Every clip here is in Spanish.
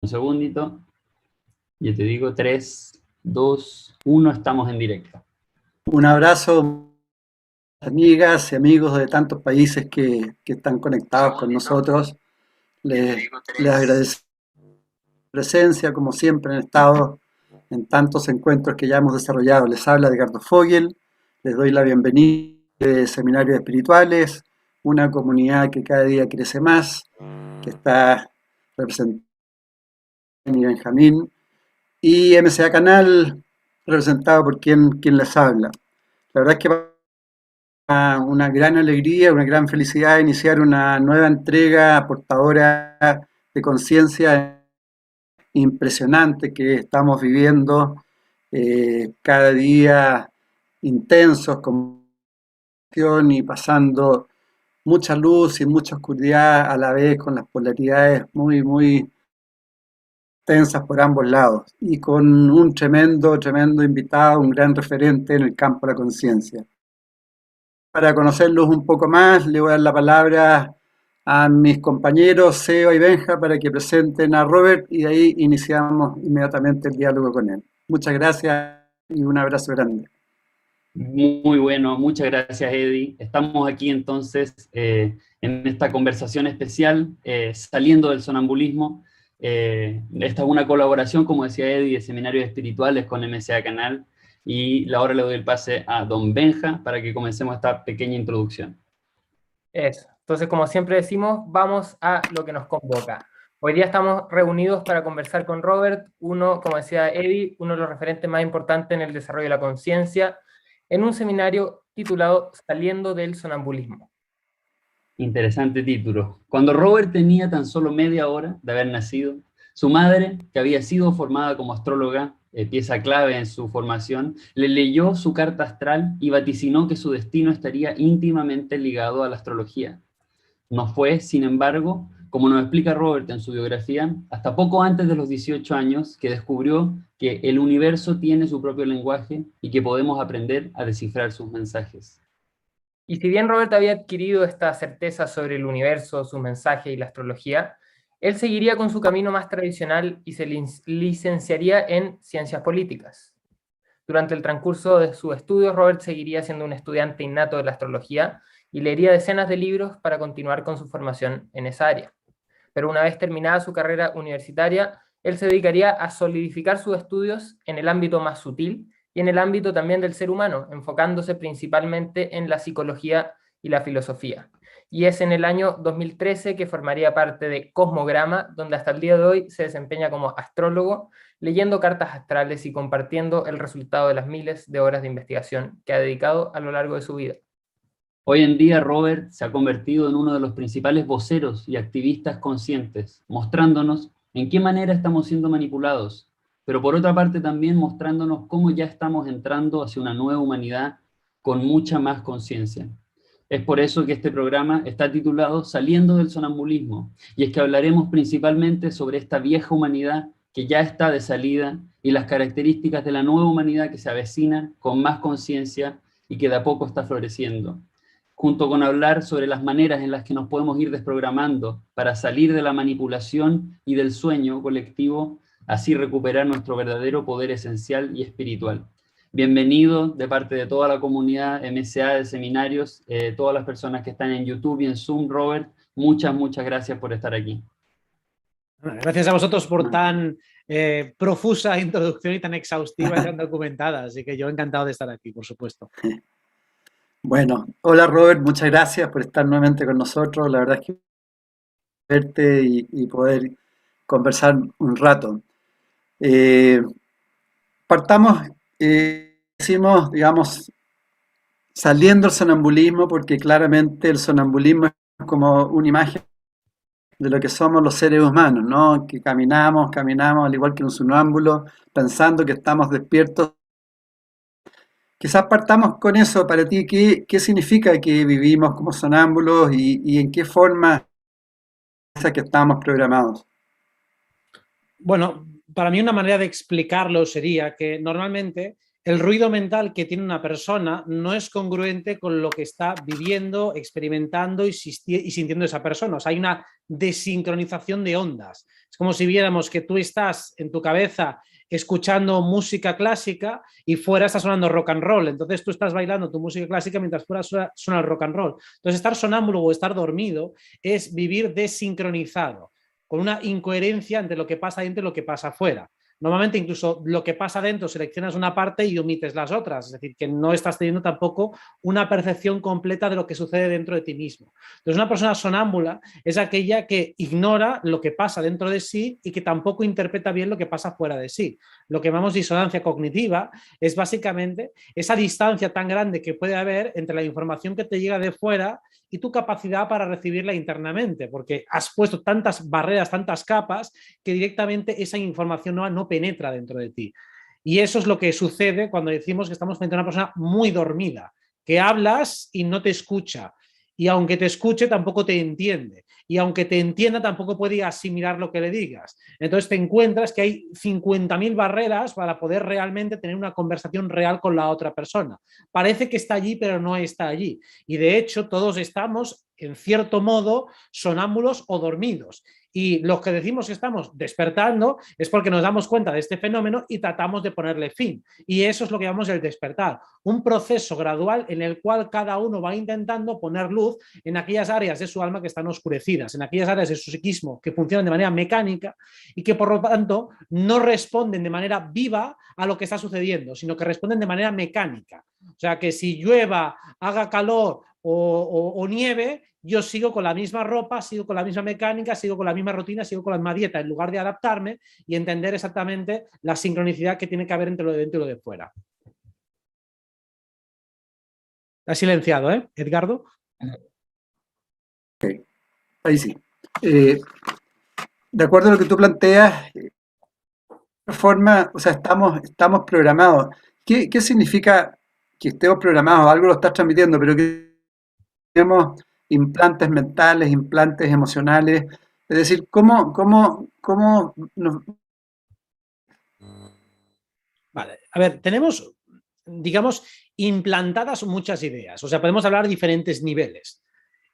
Un segundito. Yo te digo 3, 2, 1, estamos en directo. Un abrazo, amigas y amigos de tantos países que están conectados con nosotros. Les agradecemos su presencia, como siempre han estado en tantos encuentros que ya hemos desarrollado. Les habla Edgardo Fogel, les doy la bienvenida de Seminarios Espirituales, una comunidad que cada día crece más, que está representada en Benjamín, y MCA Canal, representado por quien les habla. La verdad es que una gran alegría, una gran felicidad iniciar una nueva entrega portadora de conciencia impresionante que estamos viviendo cada día intensos, con y pasando mucha luz y mucha oscuridad a la vez, con las polaridades muy tensas por ambos lados y con un tremendo invitado, un gran referente en el campo de la conciencia. Para conocerlos un poco más, le voy a dar la palabra a mis compañeros Seba y Benja para que presenten a Robert y de ahí iniciamos inmediatamente el diálogo con él. Muchas gracias y un abrazo grande. Muy bueno, muchas gracias, Eddie. Estamos aquí entonces en esta conversación especial, saliendo del sonambulismo. Esta es una colaboración, como decía Eddie, de Seminarios Espirituales con MCA Canal. Y ahora le doy el pase a don Benja para que comencemos esta pequeña introducción. Eso. Entonces, como siempre decimos, vamos a lo que nos convoca. Hoy día estamos reunidos para conversar con Robert, uno, como decía Eddie, uno de los referentes más importantes en el desarrollo de la conciencia, en un seminario titulado Saliendo del sonambulismo. Interesante título. Cuando Robert tenía tan solo media hora de haber nacido, su madre, que había sido formada como astróloga, pieza clave en su formación, le leyó su carta astral y vaticinó que su destino estaría íntimamente ligado a la astrología. No fue, sin embargo, como nos explica Robert en su biografía, hasta poco antes de los 18 años que descubrió que el universo tiene su propio lenguaje y que podemos aprender a descifrar sus mensajes. Y si bien Robert había adquirido esta certeza sobre el universo, su mensaje y la astrología, él seguiría con su camino más tradicional y se licenciaría en ciencias políticas. Durante el transcurso de sus estudios, Robert seguiría siendo un estudiante innato de la astrología y leería decenas de libros para continuar con su formación en esa área. Pero una vez terminada su carrera universitaria, él se dedicaría a solidificar sus estudios en el ámbito más sutil y en el ámbito también del ser humano, enfocándose principalmente en la psicología y la filosofía. Y es en el año 2013 que formaría parte de Cosmograma, donde hasta el día de hoy se desempeña como astrólogo, leyendo cartas astrales y compartiendo el resultado de las miles de horas de investigación que ha dedicado a lo largo de su vida. Hoy en día Robert se ha convertido en uno de los principales voceros y activistas conscientes, mostrándonos en qué manera estamos siendo manipulados, pero por otra parte también mostrándonos cómo ya estamos entrando hacia una nueva humanidad con mucha más conciencia. Es por eso que este programa está titulado Saliendo del sonambulismo, y es que hablaremos principalmente sobre esta vieja humanidad que ya está de salida y las características de la nueva humanidad que se avecina con más conciencia y que de a poco está floreciendo, junto con hablar sobre las maneras en las que nos podemos ir desprogramando para salir de la manipulación y del sueño colectivo, así recuperar nuestro verdadero poder esencial y espiritual. Bienvenido de parte de toda la comunidad MCA de seminarios, todas las personas que están en YouTube y en Zoom. Robert, muchas gracias por estar aquí. Gracias a vosotros por tan profusa introducción y tan exhaustiva y tan documentada, así que yo encantado de estar aquí, por supuesto. Bueno, hola Robert, muchas gracias por estar nuevamente con nosotros. La verdad es que verte y poder conversar un rato. Partamos, decimos, digamos, saliendo del sonambulismo, porque claramente el sonambulismo es como una imagen de lo que somos los seres humanos, ¿no? Que caminamos al igual que un sonámbulo, pensando que estamos despiertos. Quizás partamos con eso. Para ti, ¿qué significa que vivimos como sonámbulos y en qué forma es que estamos programados? Bueno, para mí una manera de explicarlo sería que normalmente el ruido mental que tiene una persona no es congruente con lo que está viviendo, experimentando y sintiendo esa persona. O sea, hay una desincronización de ondas. Es como si viéramos que tú estás en tu cabeza escuchando música clásica y fuera está sonando rock and roll. Entonces tú estás bailando tu música clásica mientras fuera suena el rock and roll. Entonces estar sonámbulo o estar dormido es vivir desincronizado, con una incoherencia entre lo que pasa dentro y lo que pasa afuera. Normalmente incluso lo que pasa dentro seleccionas una parte y omites las otras, es decir, que no estás teniendo tampoco una percepción completa de lo que sucede dentro de ti mismo. Entonces una persona sonámbula es aquella que ignora lo que pasa dentro de sí y que tampoco interpreta bien lo que pasa fuera de sí. Lo que llamamos disonancia cognitiva es básicamente esa distancia tan grande que puede haber entre la información que te llega de fuera y tu capacidad para recibirla internamente, porque has puesto tantas barreras, tantas capas, que directamente esa información nueva no penetra dentro de ti. Y eso es lo que sucede cuando decimos que estamos frente a una persona muy dormida, que hablas y no te escucha, y aunque te escuche tampoco te entiende, y aunque te entienda tampoco puede asimilar lo que le digas. Entonces te encuentras que hay 50.000 barreras para poder realmente tener una conversación real con la otra persona. Parece que está allí, pero no está allí. Y de hecho todos estamos, en cierto modo, sonámbulos o dormidos. Y los que decimos que estamos despertando es porque nos damos cuenta de este fenómeno y tratamos de ponerle fin. Y eso es lo que llamamos el despertar, un proceso gradual en el cual cada uno va intentando poner luz en aquellas áreas de su alma que están oscurecidas, en aquellas áreas de su psiquismo que funcionan de manera mecánica y que por lo tanto no responden de manera viva a lo que está sucediendo, sino que responden de manera mecánica. O sea que si llueva, haga calor o nieve, yo sigo con la misma ropa, sigo con la misma mecánica, sigo con la misma rutina, sigo con la misma dieta, en lugar de adaptarme y entender exactamente la sincronicidad que tiene que haber entre lo de dentro y lo de fuera. Está silenciado, ¿eh, Edgardo? Okay. Ahí sí. De acuerdo a lo que tú planteas, de forma, o sea, estamos programados. ¿Qué significa que estemos programados? Algo lo estás transmitiendo, pero que tenemos implantes mentales, implantes emocionales. Es decir, ¿cómo nos... Vale, a ver, tenemos, digamos, implantadas muchas ideas. O sea, podemos hablar de diferentes niveles.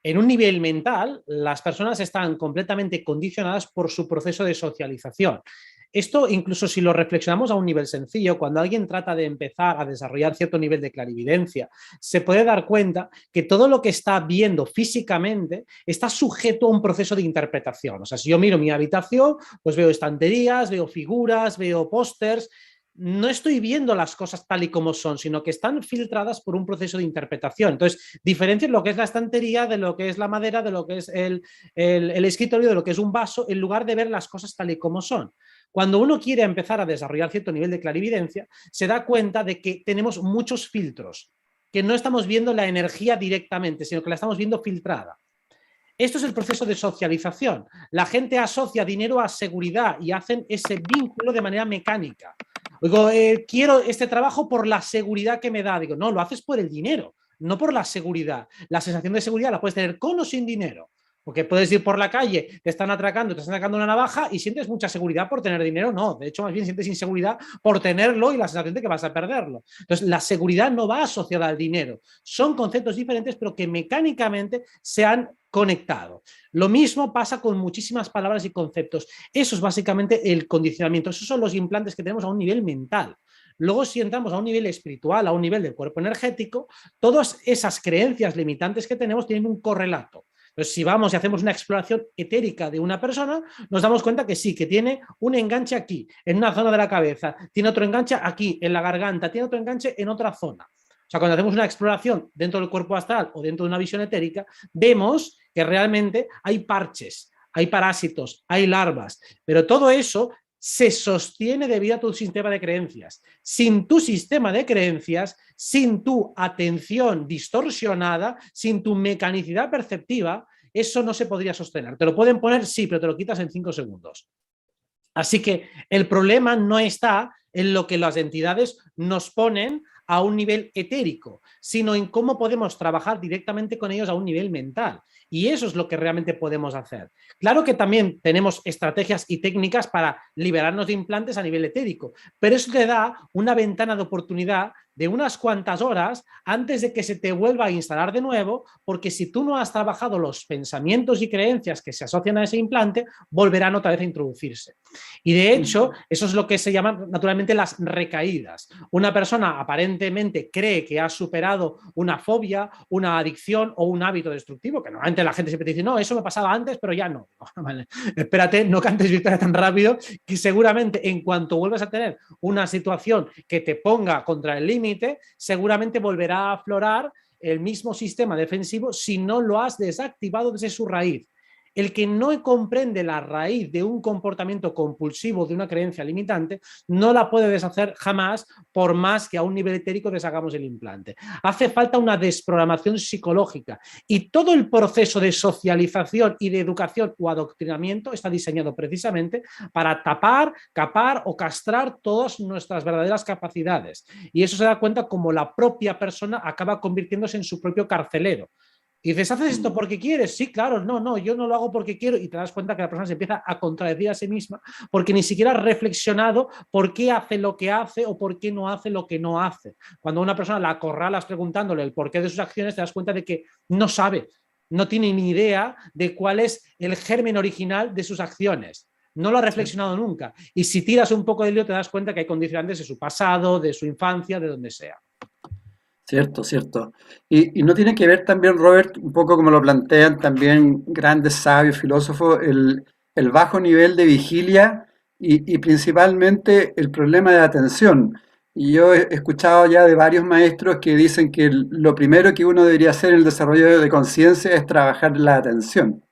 En un nivel mental, las personas están completamente condicionadas por su proceso de socialización. Esto, incluso si lo reflexionamos a un nivel sencillo, cuando alguien trata de empezar a desarrollar cierto nivel de clarividencia, se puede dar cuenta que todo lo que está viendo físicamente está sujeto a un proceso de interpretación. O sea, si yo miro mi habitación, pues veo estanterías, veo figuras, veo pósters. No estoy viendo las cosas tal y como son, sino que están filtradas por un proceso de interpretación. Entonces, diferencias lo que es la estantería de lo que es la madera, de lo que es el escritorio, de lo que es un vaso, en lugar de ver las cosas tal y como son. Cuando uno quiere empezar a desarrollar cierto nivel de clarividencia, se da cuenta de que tenemos muchos filtros, que no estamos viendo la energía directamente, sino que la estamos viendo filtrada. Esto es el proceso de socialización. La gente asocia dinero a seguridad y hacen ese vínculo de manera mecánica. Digo, quiero este trabajo por la seguridad que me da. Digo, no, lo haces por el dinero, no por la seguridad. La sensación de seguridad la puedes tener con o sin dinero. Porque puedes ir por la calle, te están atracando, te están sacando una navaja y sientes mucha seguridad por tener dinero. No, de hecho, más bien sientes inseguridad por tenerlo y la sensación de que vas a perderlo. Entonces, la seguridad no va asociada al dinero. Son conceptos diferentes, pero que mecánicamente se han conectado. Lo mismo pasa con muchísimas palabras y conceptos. Eso es básicamente el condicionamiento. Esos son los implantes que tenemos a un nivel mental. Luego, si entramos a un nivel espiritual, a un nivel del cuerpo energético, todas esas creencias limitantes que tenemos tienen un correlato. Entonces, si vamos y hacemos una exploración etérica de una persona, nos damos cuenta que sí, que tiene un enganche aquí, en una zona de la cabeza, tiene otro enganche aquí, en la garganta, tiene otro enganche en otra zona. O sea, cuando hacemos una exploración dentro del cuerpo astral o dentro de una visión etérica, vemos que realmente hay parches, hay parásitos, hay larvas, pero todo eso se sostiene debido a tu sistema de creencias. Sin tu sistema de creencias, sin tu atención distorsionada, sin tu mecanicidad perceptiva, eso no se podría sostener. Te lo pueden poner, sí, pero te lo quitas en 5 segundos. Así que el problema no está en lo que las entidades nos ponen a un nivel etérico, sino en cómo podemos trabajar directamente con ellos a un nivel mental. Y eso es lo que realmente podemos hacer. Claro que también tenemos estrategias y técnicas para liberarnos de implantes a nivel etérico, pero eso te da una ventana de oportunidad de unas cuantas horas antes de que se te vuelva a instalar de nuevo, porque si tú no has trabajado los pensamientos y creencias que se asocian a ese implante, volverán otra vez a introducirse. Y de hecho, eso es lo que se llaman naturalmente las recaídas. Una persona aparentemente cree que ha superado una fobia, una adicción o un hábito destructivo, que normalmente la gente siempre dice, no, eso me pasaba antes, pero ya no. Vale, espérate, no cantes victoria tan rápido, que seguramente en cuanto vuelvas a tener una situación que te ponga contra el límite, seguramente volverá a aflorar el mismo sistema defensivo si no lo has desactivado desde su raíz. El que no comprende la raíz de un comportamiento compulsivo, de una creencia limitante, no la puede deshacer jamás, por más que a un nivel etérico deshagamos el implante. Hace falta una desprogramación psicológica y todo el proceso de socialización y de educación o adoctrinamiento está diseñado precisamente para tapar, capar o castrar todas nuestras verdaderas capacidades. Y eso se da cuenta como la propia persona acaba convirtiéndose en su propio carcelero. Y dices, ¿haces esto porque quieres? Sí, claro, no, yo no lo hago porque quiero. Y te das cuenta que la persona se empieza a contradecir a sí misma porque ni siquiera ha reflexionado por qué hace lo que hace o por qué no hace lo que no hace. Cuando a una persona la acorralas preguntándole el porqué de sus acciones, te das cuenta de que no sabe, no tiene ni idea de cuál es el germen original de sus acciones. No lo ha reflexionado nunca. Y si tiras un poco de lío, te das cuenta que hay condicionantes de su pasado, de su infancia, de donde sea. Cierto, cierto. Y no tiene que ver también, Robert, un poco como lo plantean también grandes sabios, filósofos, el bajo nivel de vigilia y principalmente el problema de atención. Y yo he escuchado ya de varios maestros que dicen que lo primero que uno debería hacer en el desarrollo de conciencia es trabajar la atención.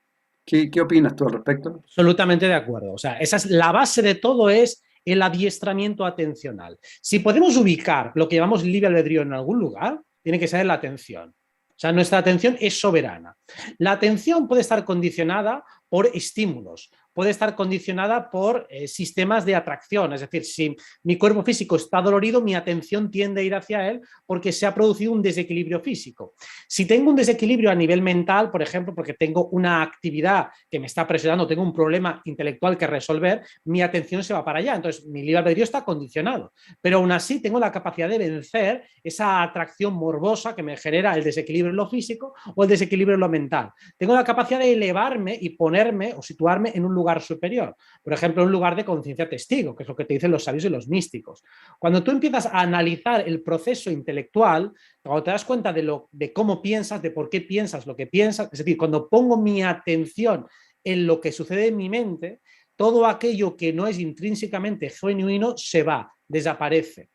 ¿Qué opinas tú al respecto? Absolutamente de acuerdo. O sea, esa es la base de todo, es el adiestramiento atencional. Si podemos ubicar lo que llamamos libre albedrío en algún lugar, tiene que ser la atención. O sea, nuestra atención es soberana. La atención puede estar condicionada por estímulos, puede estar condicionada por sistemas de atracción. Es decir, si mi cuerpo físico está dolorido, mi atención tiende a ir hacia él porque se ha producido un desequilibrio físico. Si tengo un desequilibrio a nivel mental, por ejemplo, porque tengo una actividad que me está presionando, tengo un problema intelectual que resolver, mi atención se va para allá. Entonces, mi libre albedrío está condicionado. Pero aún así tengo la capacidad de vencer esa atracción morbosa que me genera el desequilibrio en lo físico o el desequilibrio en lo mental. Tengo la capacidad de elevarme y ponerme o situarme en un lugar superior. Por ejemplo, un lugar de conciencia testigo, que es lo que te dicen los sabios y los místicos. Cuando tú empiezas a analizar el proceso intelectual, cuando te das cuenta de cómo piensas, de por qué piensas lo que piensas, es decir, cuando pongo mi atención en lo que sucede en mi mente, todo aquello que no es intrínsecamente genuino se va, desaparece.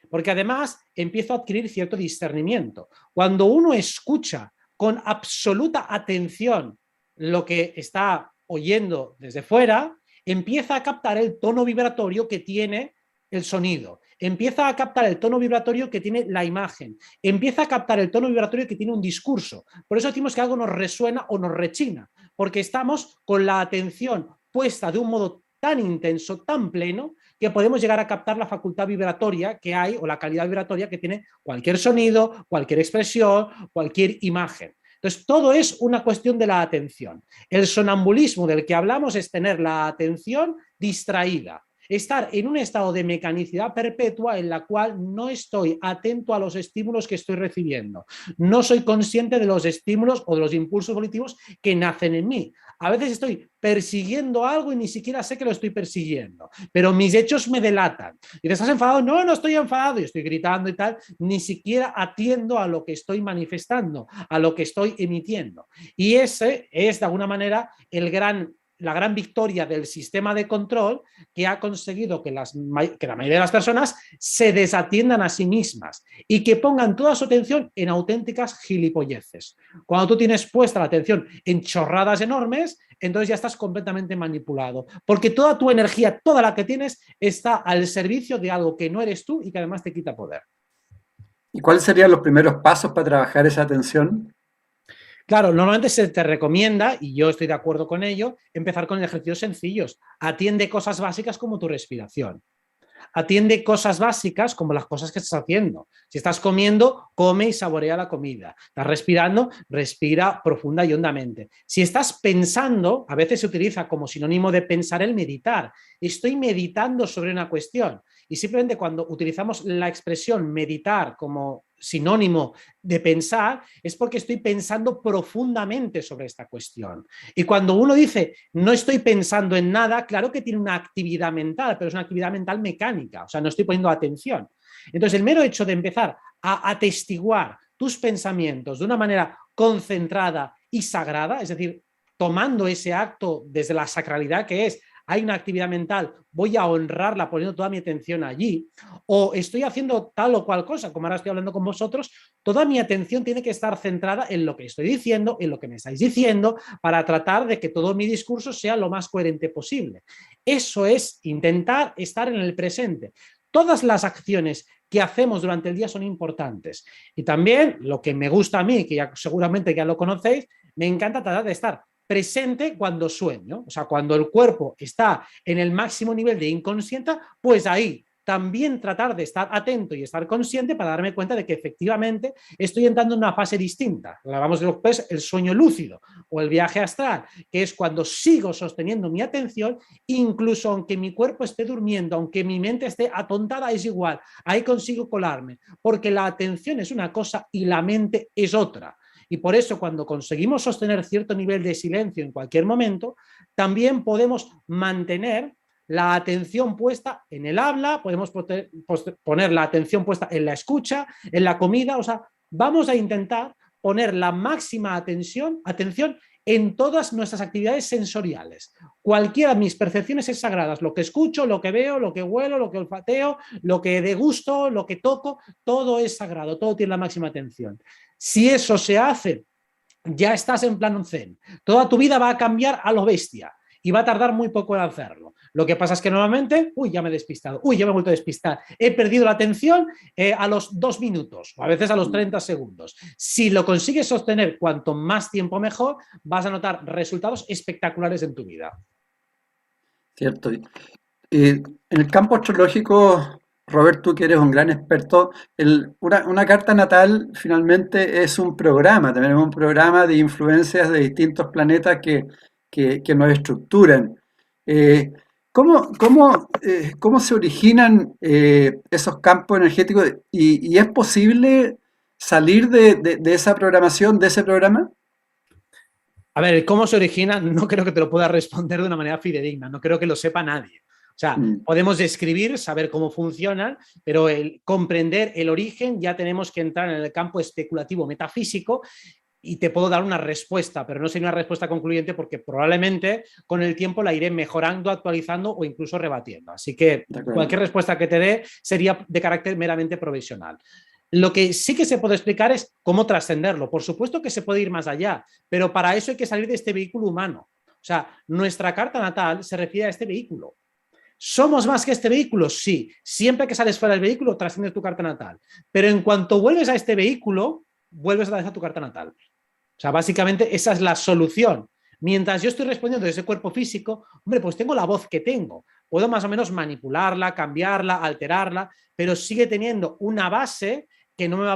Porque además empiezo a adquirir cierto discernimiento. Cuando uno escucha con absoluta atención lo que está oyendo desde fuera, empieza a captar el tono vibratorio que tiene el sonido, empieza a captar el tono vibratorio que tiene la imagen, empieza a captar el tono vibratorio que tiene un discurso. Por eso decimos que algo nos resuena o nos rechina, porque estamos con la atención puesta de un modo tan intenso, tan pleno, que podemos llegar a captar la facultad vibratoria que hay o la calidad vibratoria que tiene cualquier sonido, cualquier expresión, cualquier imagen. Entonces, todo es una cuestión de la atención. El sonambulismo del que hablamos es tener la atención distraída, estar en un estado de mecanicidad perpetua en la cual no estoy atento a los estímulos que estoy recibiendo. No soy consciente de los estímulos o de los impulsos volitivos que nacen en mí. A veces estoy persiguiendo algo y ni siquiera sé que lo estoy persiguiendo, pero mis hechos me delatan. Y te estás enfadado, no estoy enfadado, y estoy gritando y tal, ni siquiera atiendo a lo que estoy manifestando, a lo que estoy emitiendo. Y ese es de alguna manera la gran victoria del sistema de control que ha conseguido que la mayoría de las personas se desatiendan a sí mismas y que pongan toda su atención en auténticas gilipolleces. Cuando tú tienes puesta la atención en chorradas enormes, entonces ya estás completamente manipulado, porque toda tu energía, toda la que tienes, está al servicio de algo que no eres tú y que además te quita poder. ¿Y cuáles serían los primeros pasos para trabajar esa atención? Claro, normalmente se te recomienda, y yo estoy de acuerdo con ello, empezar con ejercicios sencillos. Atiende cosas básicas como tu respiración. atiende cosas básicas como las cosas que estás haciendo. Si estás comiendo, come y saborea la comida. Estás respirando, respira profunda y hondamente. Si estás pensando, a veces se utiliza como sinónimo de pensar el meditar. Estoy meditando sobre una cuestión. Y simplemente cuando utilizamos la expresión meditar como sinónimo de pensar, es porque estoy pensando profundamente sobre esta cuestión. Y cuando uno dice no estoy pensando en nada, claro que tiene una actividad mental, pero es una actividad mental mecánica, o sea, no estoy poniendo atención. Entonces, el mero hecho de empezar a atestiguar tus pensamientos de una manera concentrada y sagrada, es decir, tomando ese acto desde la sacralidad que es, hay una actividad mental, voy a honrarla poniendo toda mi atención allí, o estoy haciendo tal o cual cosa, como ahora estoy hablando con vosotros, toda mi atención tiene que estar centrada en lo que estoy diciendo, en lo que me estáis diciendo, para tratar de que todo mi discurso sea lo más coherente posible. Eso es intentar estar en el presente. Todas las acciones que hacemos durante el día son importantes. Y también lo que me gusta a mí, que ya, seguramente ya lo conocéis, me encanta tratar de estar presente cuando sueño, o sea, cuando el cuerpo está en el máximo nivel de inconsciente, pues ahí también tratar de estar atento y estar consciente para darme cuenta de que efectivamente estoy entrando en una fase distinta. Hablamos después el sueño lúcido o el viaje astral, que es cuando sigo sosteniendo mi atención, incluso aunque mi cuerpo esté durmiendo, aunque mi mente esté atontada, es igual, ahí consigo colarme, porque la atención es una cosa y la mente es otra. Y por eso cuando conseguimos sostener cierto nivel de silencio en cualquier momento, también podemos mantener la atención puesta en el habla, podemos poner la atención puesta en la escucha, en la comida, o sea, vamos a intentar poner la máxima atención en todas nuestras actividades sensoriales. Cualquiera de mis percepciones es sagradas, lo que escucho, lo que veo, lo que huelo, lo que olfateo, lo que degusto, lo que toco, todo es sagrado, todo tiene la máxima atención. Si eso se hace, ya estás en plano zen. Toda tu vida va a cambiar a lo bestia y va a tardar muy poco en hacerlo. Lo que pasa es que normalmente, ya me he despistado, ya me he vuelto a despistar, he perdido la atención a los 2 minutos o a veces a los 30 segundos. Si lo consigues sostener cuanto más tiempo mejor, vas a notar resultados espectaculares en tu vida. Cierto. En el campo astrológico, Robert, tú que eres un gran experto, una carta natal finalmente es un programa, también es un programa de influencias de distintos planetas que nos estructuran. Eh, ¿Cómo se originan esos campos energéticos y es posible salir de esa programación, de ese programa? A ver, ¿cómo se origina? No creo que te lo pueda responder de una manera fidedigna, no creo que lo sepa nadie. O sea, podemos describir, saber cómo funcionan, pero el comprender el origen ya tenemos que entrar en el campo especulativo metafísico y te puedo dar una respuesta, pero no sería una respuesta concluyente porque probablemente con el tiempo la iré mejorando, actualizando o incluso rebatiendo. Así que cualquier respuesta que te dé sería de carácter meramente provisional. Lo que sí que se puede explicar es cómo trascenderlo. Por supuesto que se puede ir más allá, pero para eso hay que salir de este vehículo humano. O sea, nuestra carta natal se refiere a este vehículo. ¿Somos más que este vehículo? Sí. Siempre que sales fuera del vehículo, trasciendes tu carta natal. Pero en cuanto vuelves a este vehículo, vuelves a tu carta natal. O sea, básicamente esa es la solución. Mientras yo estoy respondiendo desde ese cuerpo físico, hombre, pues tengo la voz que tengo. Puedo más o menos manipularla, cambiarla, alterarla, pero sigue teniendo una base que no voy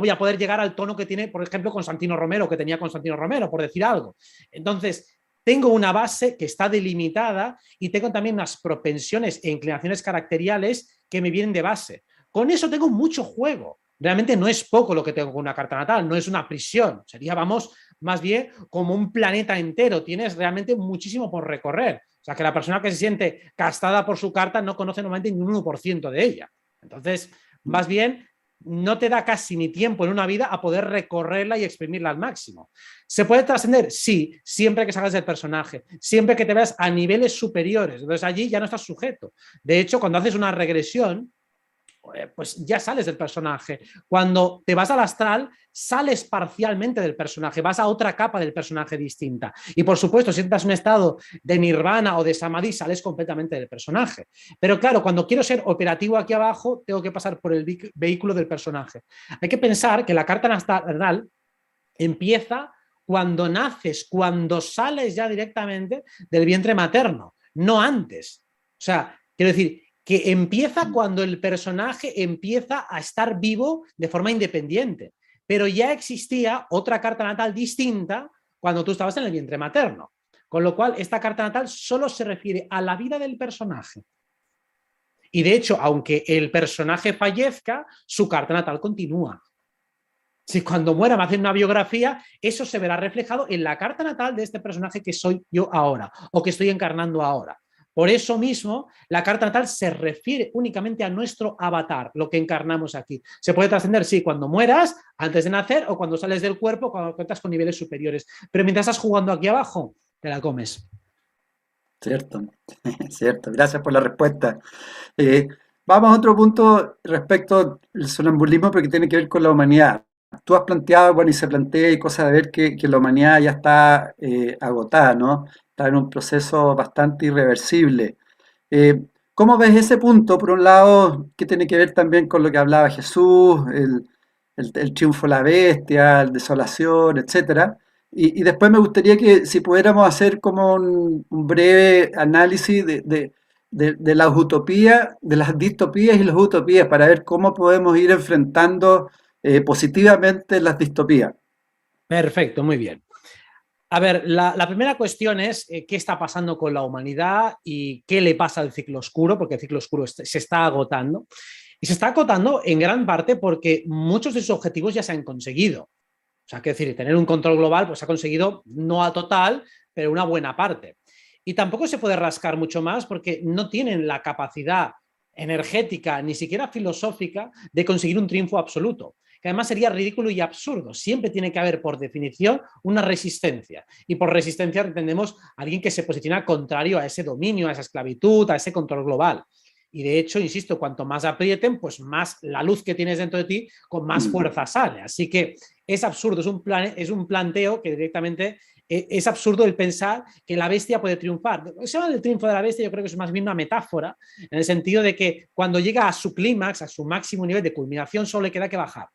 a poder llegar al tono que tiene, por ejemplo, Constantino Romero, que tenía Constantino Romero, por decir algo. Entonces, tengo una base que está delimitada y tengo también unas propensiones e inclinaciones caracteriales que me vienen de base. Con eso tengo mucho juego. Realmente no es poco lo que tengo con una carta natal, no es una prisión. Sería, vamos, más bien como un planeta entero. Tienes realmente muchísimo por recorrer. O sea, que la persona que se siente castada por su carta no conoce normalmente ni un 1% de ella. Entonces, más bien, no te da casi ni tiempo en una vida a poder recorrerla y exprimirla al máximo. ¿Se puede trascender? Sí, siempre que salgas del personaje, siempre que te veas a niveles superiores. Entonces allí ya no estás sujeto. De hecho, cuando haces una regresión, pues ya sales del personaje. Cuando te vas al astral, sales parcialmente del personaje, vas a otra capa del personaje distinta. Y por supuesto, si entras en un estado de nirvana o de samadhi, sales completamente del personaje. Pero claro, cuando quiero ser operativo aquí abajo, tengo que pasar por el vehículo del personaje. Hay que pensar que la carta natal empieza cuando naces, cuando sales ya directamente del vientre materno, no antes. O sea, quiero decir, que empieza cuando el personaje empieza a estar vivo de forma independiente, pero ya existía otra carta natal distinta cuando tú estabas en el vientre materno, con lo cual esta carta natal solo se refiere a la vida del personaje. Y de hecho, aunque el personaje fallezca, su carta natal continúa. Si cuando muera me hacen una biografía, eso se verá reflejado en la carta natal de este personaje que soy yo ahora o que estoy encarnando ahora. Por eso mismo, la carta natal se refiere únicamente a nuestro avatar, lo que encarnamos aquí. Se puede trascender, sí, cuando mueras, antes de nacer, o cuando sales del cuerpo, cuando cuentas con niveles superiores. Pero mientras estás jugando aquí abajo, te la comes. Cierto, cierto. Gracias por la respuesta. Vamos a otro punto respecto al sonambulismo, porque tiene que ver con la humanidad. Tú has planteado, bueno, y se plantea y cosas de ver que la humanidad ya está agotada, ¿no? Está en un proceso bastante irreversible. ¿Cómo ves ese punto? Por un lado, que tiene que ver también con lo que hablaba Jesús, el triunfo de la bestia, la desolación, etcétera. Y después me gustaría que si pudiéramos hacer como un breve análisis de las utopías, de las distopías y las utopías, para ver cómo podemos ir enfrentando positivamente las distopías. Perfecto, muy bien. A ver, la primera cuestión es qué está pasando con la humanidad y qué le pasa al ciclo oscuro, porque el ciclo oscuro se está agotando. Y se está agotando en gran parte porque muchos de sus objetivos ya se han conseguido. O sea, quiero decir, tener un control global pues se ha conseguido no a total, pero una buena parte. Y tampoco se puede rascar mucho más porque no tienen la capacidad energética, ni siquiera filosófica, de conseguir un triunfo absoluto, que además sería ridículo y absurdo. Siempre tiene que haber, por definición, una resistencia. Y por resistencia entendemos a alguien que se posiciona contrario a ese dominio, a esa esclavitud, a ese control global. Y de hecho, insisto, cuanto más aprieten, pues más la luz que tienes dentro de ti, con más fuerza sale. Así que es absurdo, es un planteo que directamente es absurdo el pensar que la bestia puede triunfar. Se llama el triunfo de la bestia, yo creo que es más bien una metáfora, en el sentido de que cuando llega a su clímax, a su máximo nivel de culminación, solo le queda que bajar.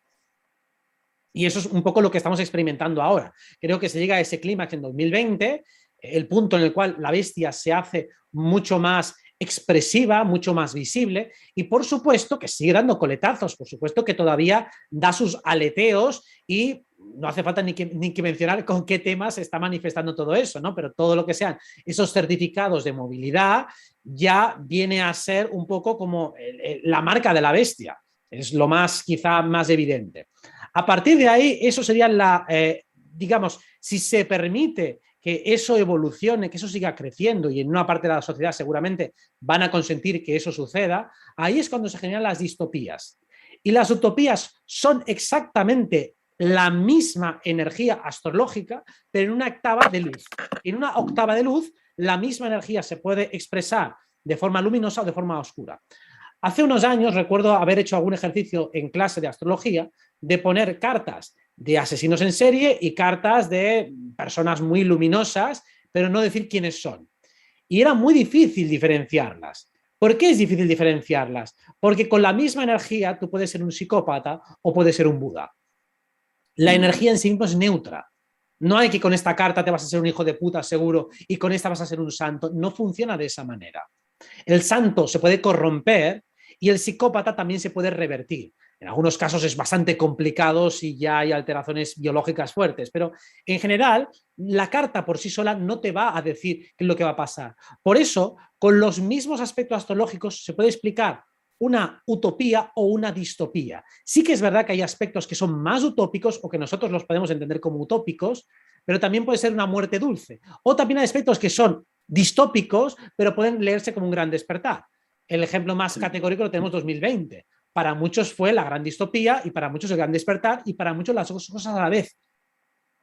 Y eso es un poco lo que estamos experimentando ahora. Creo que se llega a ese clímax en 2020, el punto en el cual la bestia se hace mucho más expresiva, mucho más visible, y por supuesto que sigue dando coletazos, por supuesto que todavía da sus aleteos y no hace falta ni que mencionar con qué temas se está manifestando todo eso, ¿no? Pero todo lo que sean esos certificados de movilidad ya viene a ser un poco como la marca de la bestia, es lo más, quizá más evidente. A partir de ahí, eso sería digamos, si se permite que eso evolucione, que eso siga creciendo y en una parte de la sociedad seguramente van a consentir que eso suceda, ahí es cuando se generan las distopías. Y las utopías son exactamente la misma energía astrológica, pero en una octava de luz. En una octava de luz, la misma energía se puede expresar de forma luminosa o de forma oscura. Hace unos años recuerdo haber hecho algún ejercicio en clase de astrología de poner cartas de asesinos en serie y cartas de personas muy luminosas, pero no decir quiénes son. Y era muy difícil diferenciarlas. ¿Por qué es difícil diferenciarlas? Porque con la misma energía tú puedes ser un psicópata o puedes ser un Buda. La energía en sí misma es neutra. No hay que con esta carta te vas a ser un hijo de puta seguro y con esta vas a ser un santo. No funciona de esa manera. El santo se puede corromper y el psicópata también se puede revertir. En algunos casos es bastante complicado si ya hay alteraciones biológicas fuertes, pero en general la carta por sí sola no te va a decir qué es lo que va a pasar. Por eso, con los mismos aspectos astrológicos se puede explicar una utopía o una distopía. Sí que es verdad que hay aspectos que son más utópicos o que nosotros los podemos entender como utópicos, pero también puede ser una muerte dulce. O también hay aspectos que son distópicos, pero pueden leerse como un gran despertar. El ejemplo más categórico lo tenemos 2020. Para muchos fue la gran distopía y para muchos el gran despertar y para muchos las dos cosas a la vez.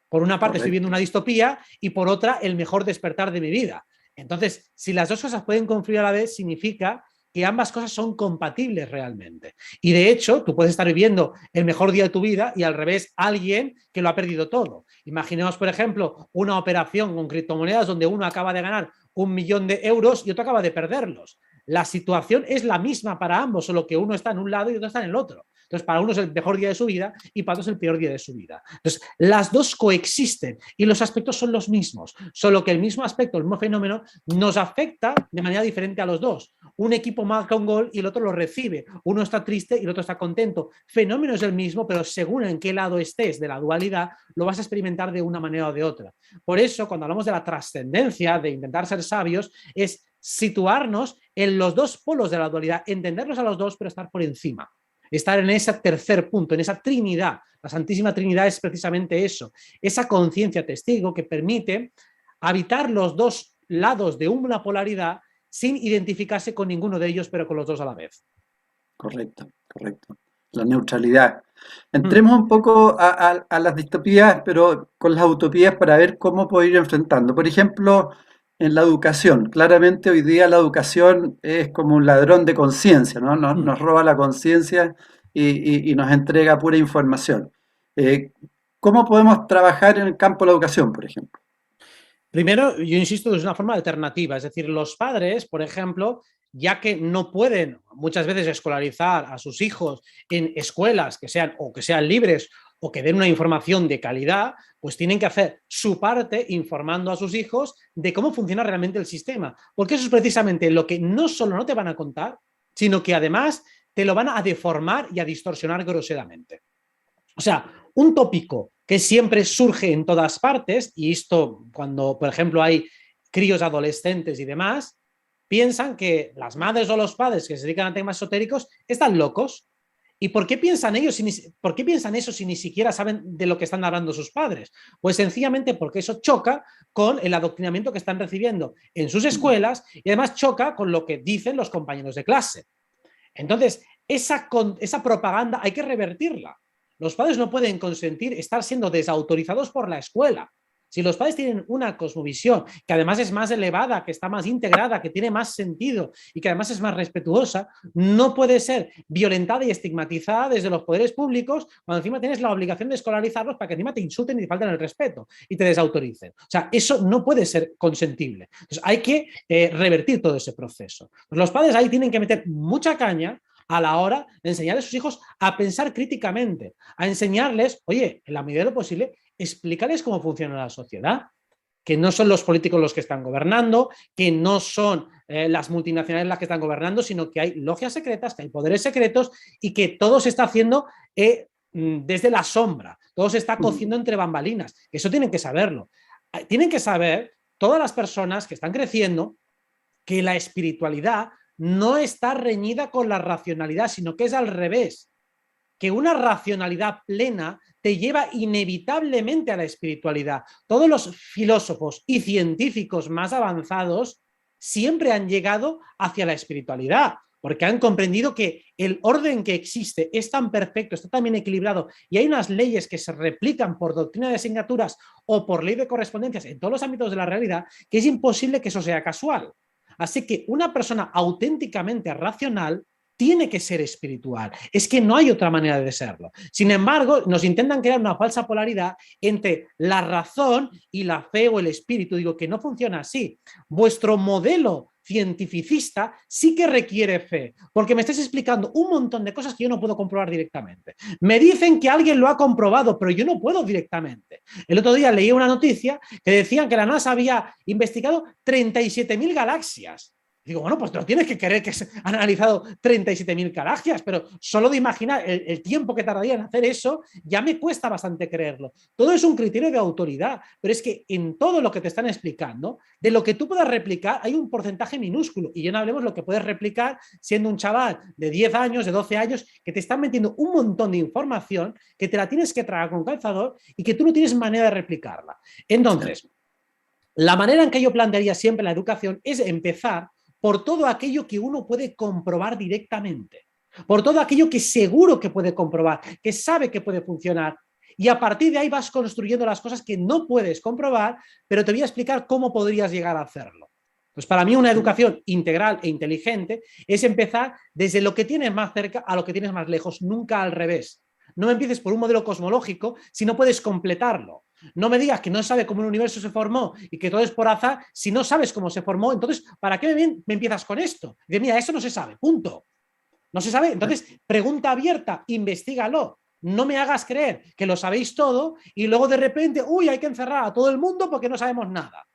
Por una parte estoy viendo una distopía y por otra el mejor despertar de mi vida. Entonces, si las dos cosas pueden confluir a la vez, significa que ambas cosas son compatibles realmente. Y de hecho, tú puedes estar viviendo el mejor día de tu vida y al revés, alguien que lo ha perdido todo. Imaginemos, por ejemplo, una operación con criptomonedas donde uno acaba de ganar 1 millón de euros y otro acaba de perderlos. La situación es la misma para ambos, solo que uno está en un lado y otro está en el otro. Entonces, para uno es el mejor día de su vida y para otro es el peor día de su vida. Entonces, las dos coexisten y los aspectos son los mismos, solo que el mismo aspecto, el mismo fenómeno, nos afecta de manera diferente a los dos. un equipo marca un gol y el otro lo recibe. Uno está triste y el otro está contento. Fenómeno es el mismo, pero según en qué lado estés de la dualidad, lo vas a experimentar de una manera o de otra. Por eso, cuando hablamos de la trascendencia, de intentar ser sabios, es situarnos en los dos polos de la dualidad, entenderlos a los dos, pero estar por encima. Estar en ese tercer punto, en esa Trinidad. La Santísima Trinidad es precisamente eso, esa conciencia testigo que permite habitar los dos lados de una polaridad sin identificarse con ninguno de ellos, pero con los dos a la vez. Correcto, correcto. La neutralidad. Entremos un poco a las distopías, pero con las utopías para ver cómo poder ir enfrentando. Por ejemplo, en la educación. Claramente hoy día la educación es como un ladrón de conciencia, ¿no? Nos roba la conciencia y nos entrega pura información. ¿Cómo podemos trabajar en el campo de la educación, por ejemplo? Primero, yo insisto, es una forma alternativa. Es decir, los padres, por ejemplo, ya que no pueden muchas veces escolarizar a sus hijos en escuelas que sean libres o que den una información de calidad, pues tienen que hacer su parte informando a sus hijos de cómo funciona realmente el sistema. Porque eso es precisamente lo que no solo no te van a contar, sino que además te lo van a deformar y a distorsionar groseramente. O sea, un tópico que siempre surge en todas partes, y esto cuando, por ejemplo, hay críos adolescentes y demás, piensan que las madres o los padres que se dedican a temas esotéricos están locos. ¿Y por qué piensan ellos? ¿Por qué piensan eso si ni siquiera saben de lo que están hablando sus padres? Pues sencillamente porque eso choca con el adoctrinamiento que están recibiendo en sus escuelas y además choca con lo que dicen los compañeros de clase. Entonces, esa propaganda hay que revertirla. Los padres no pueden consentir estar siendo desautorizados por la escuela. Si los padres tienen una cosmovisión que además es más elevada, que está más integrada, que tiene más sentido y que además es más respetuosa, no puede ser violentada y estigmatizada desde los poderes públicos cuando encima tienes la obligación de escolarizarlos para que encima te insulten y te falten el respeto y te desautoricen. O sea, eso no puede ser consentible. Entonces, hay que revertir todo ese proceso. Pues los padres ahí tienen que meter mucha caña a la hora de enseñar a sus hijos a pensar críticamente, a enseñarles, oye, en la medida de lo posible, explícales cómo funciona la sociedad, que no son los políticos los que están gobernando, que no son las multinacionales las que están gobernando, sino que hay logias secretas, que hay poderes secretos y que todo se está haciendo desde la sombra, todo se está cociendo entre bambalinas. Eso tienen que saberlo. Tienen que saber todas las personas que están creciendo que la espiritualidad no está reñida con la racionalidad, sino que es al revés, que una racionalidad plena te lleva inevitablemente a la espiritualidad. Todos los filósofos y científicos más avanzados siempre han llegado hacia la espiritualidad, porque han comprendido que el orden que existe es tan perfecto, está tan bien equilibrado y hay unas leyes que se replican por doctrina de asignaturas o por ley de correspondencias en todos los ámbitos de la realidad, que es imposible que eso sea casual. Así que una persona auténticamente racional tiene que ser espiritual. Es que no hay otra manera de serlo. Sin embargo, nos intentan crear una falsa polaridad entre la razón y la fe o el espíritu. Digo que no funciona así. Vuestro modelo cientificista sí que requiere fe, porque me estáis explicando un montón de cosas que yo no puedo comprobar directamente. Me dicen que alguien lo ha comprobado, pero yo no puedo directamente. El otro día leí una noticia que decían que la NASA había investigado 37.000 galaxias. Digo, bueno, pues te lo tienes que creer que se han analizado 37.000 galaxias, pero solo de imaginar el tiempo que tardaría en hacer eso, ya me cuesta bastante creerlo. Todo es un criterio de autoridad, pero es que en todo lo que te están explicando, de lo que tú puedas replicar, hay un porcentaje minúsculo. Y ya no hablemos lo que puedes replicar siendo un chaval de 10 años, de 12 años, que te están metiendo un montón de información que te la tienes que tragar con calzador y que tú no tienes manera de replicarla. Entonces, la manera en que yo plantearía siempre la educación es empezar por todo aquello que uno puede comprobar directamente, por todo aquello que seguro que puede comprobar, que sabe que puede funcionar. Y a partir de ahí vas construyendo las cosas que no puedes comprobar, pero te voy a explicar cómo podrías llegar a hacerlo. Pues para mí una educación integral e inteligente es empezar desde lo que tienes más cerca a lo que tienes más lejos, nunca al revés. No empieces por un modelo cosmológico si no puedes completarlo. No me digas que no sabes cómo el universo se formó y que todo es por azar. Si no sabes cómo se formó, entonces, ¿para qué me empiezas con esto? Dice, mira, eso no se sabe, punto. No se sabe. Entonces, pregunta abierta, investígalo. No me hagas creer que lo sabéis todo y luego de repente, uy, hay que encerrar a todo el mundo porque no sabemos nada.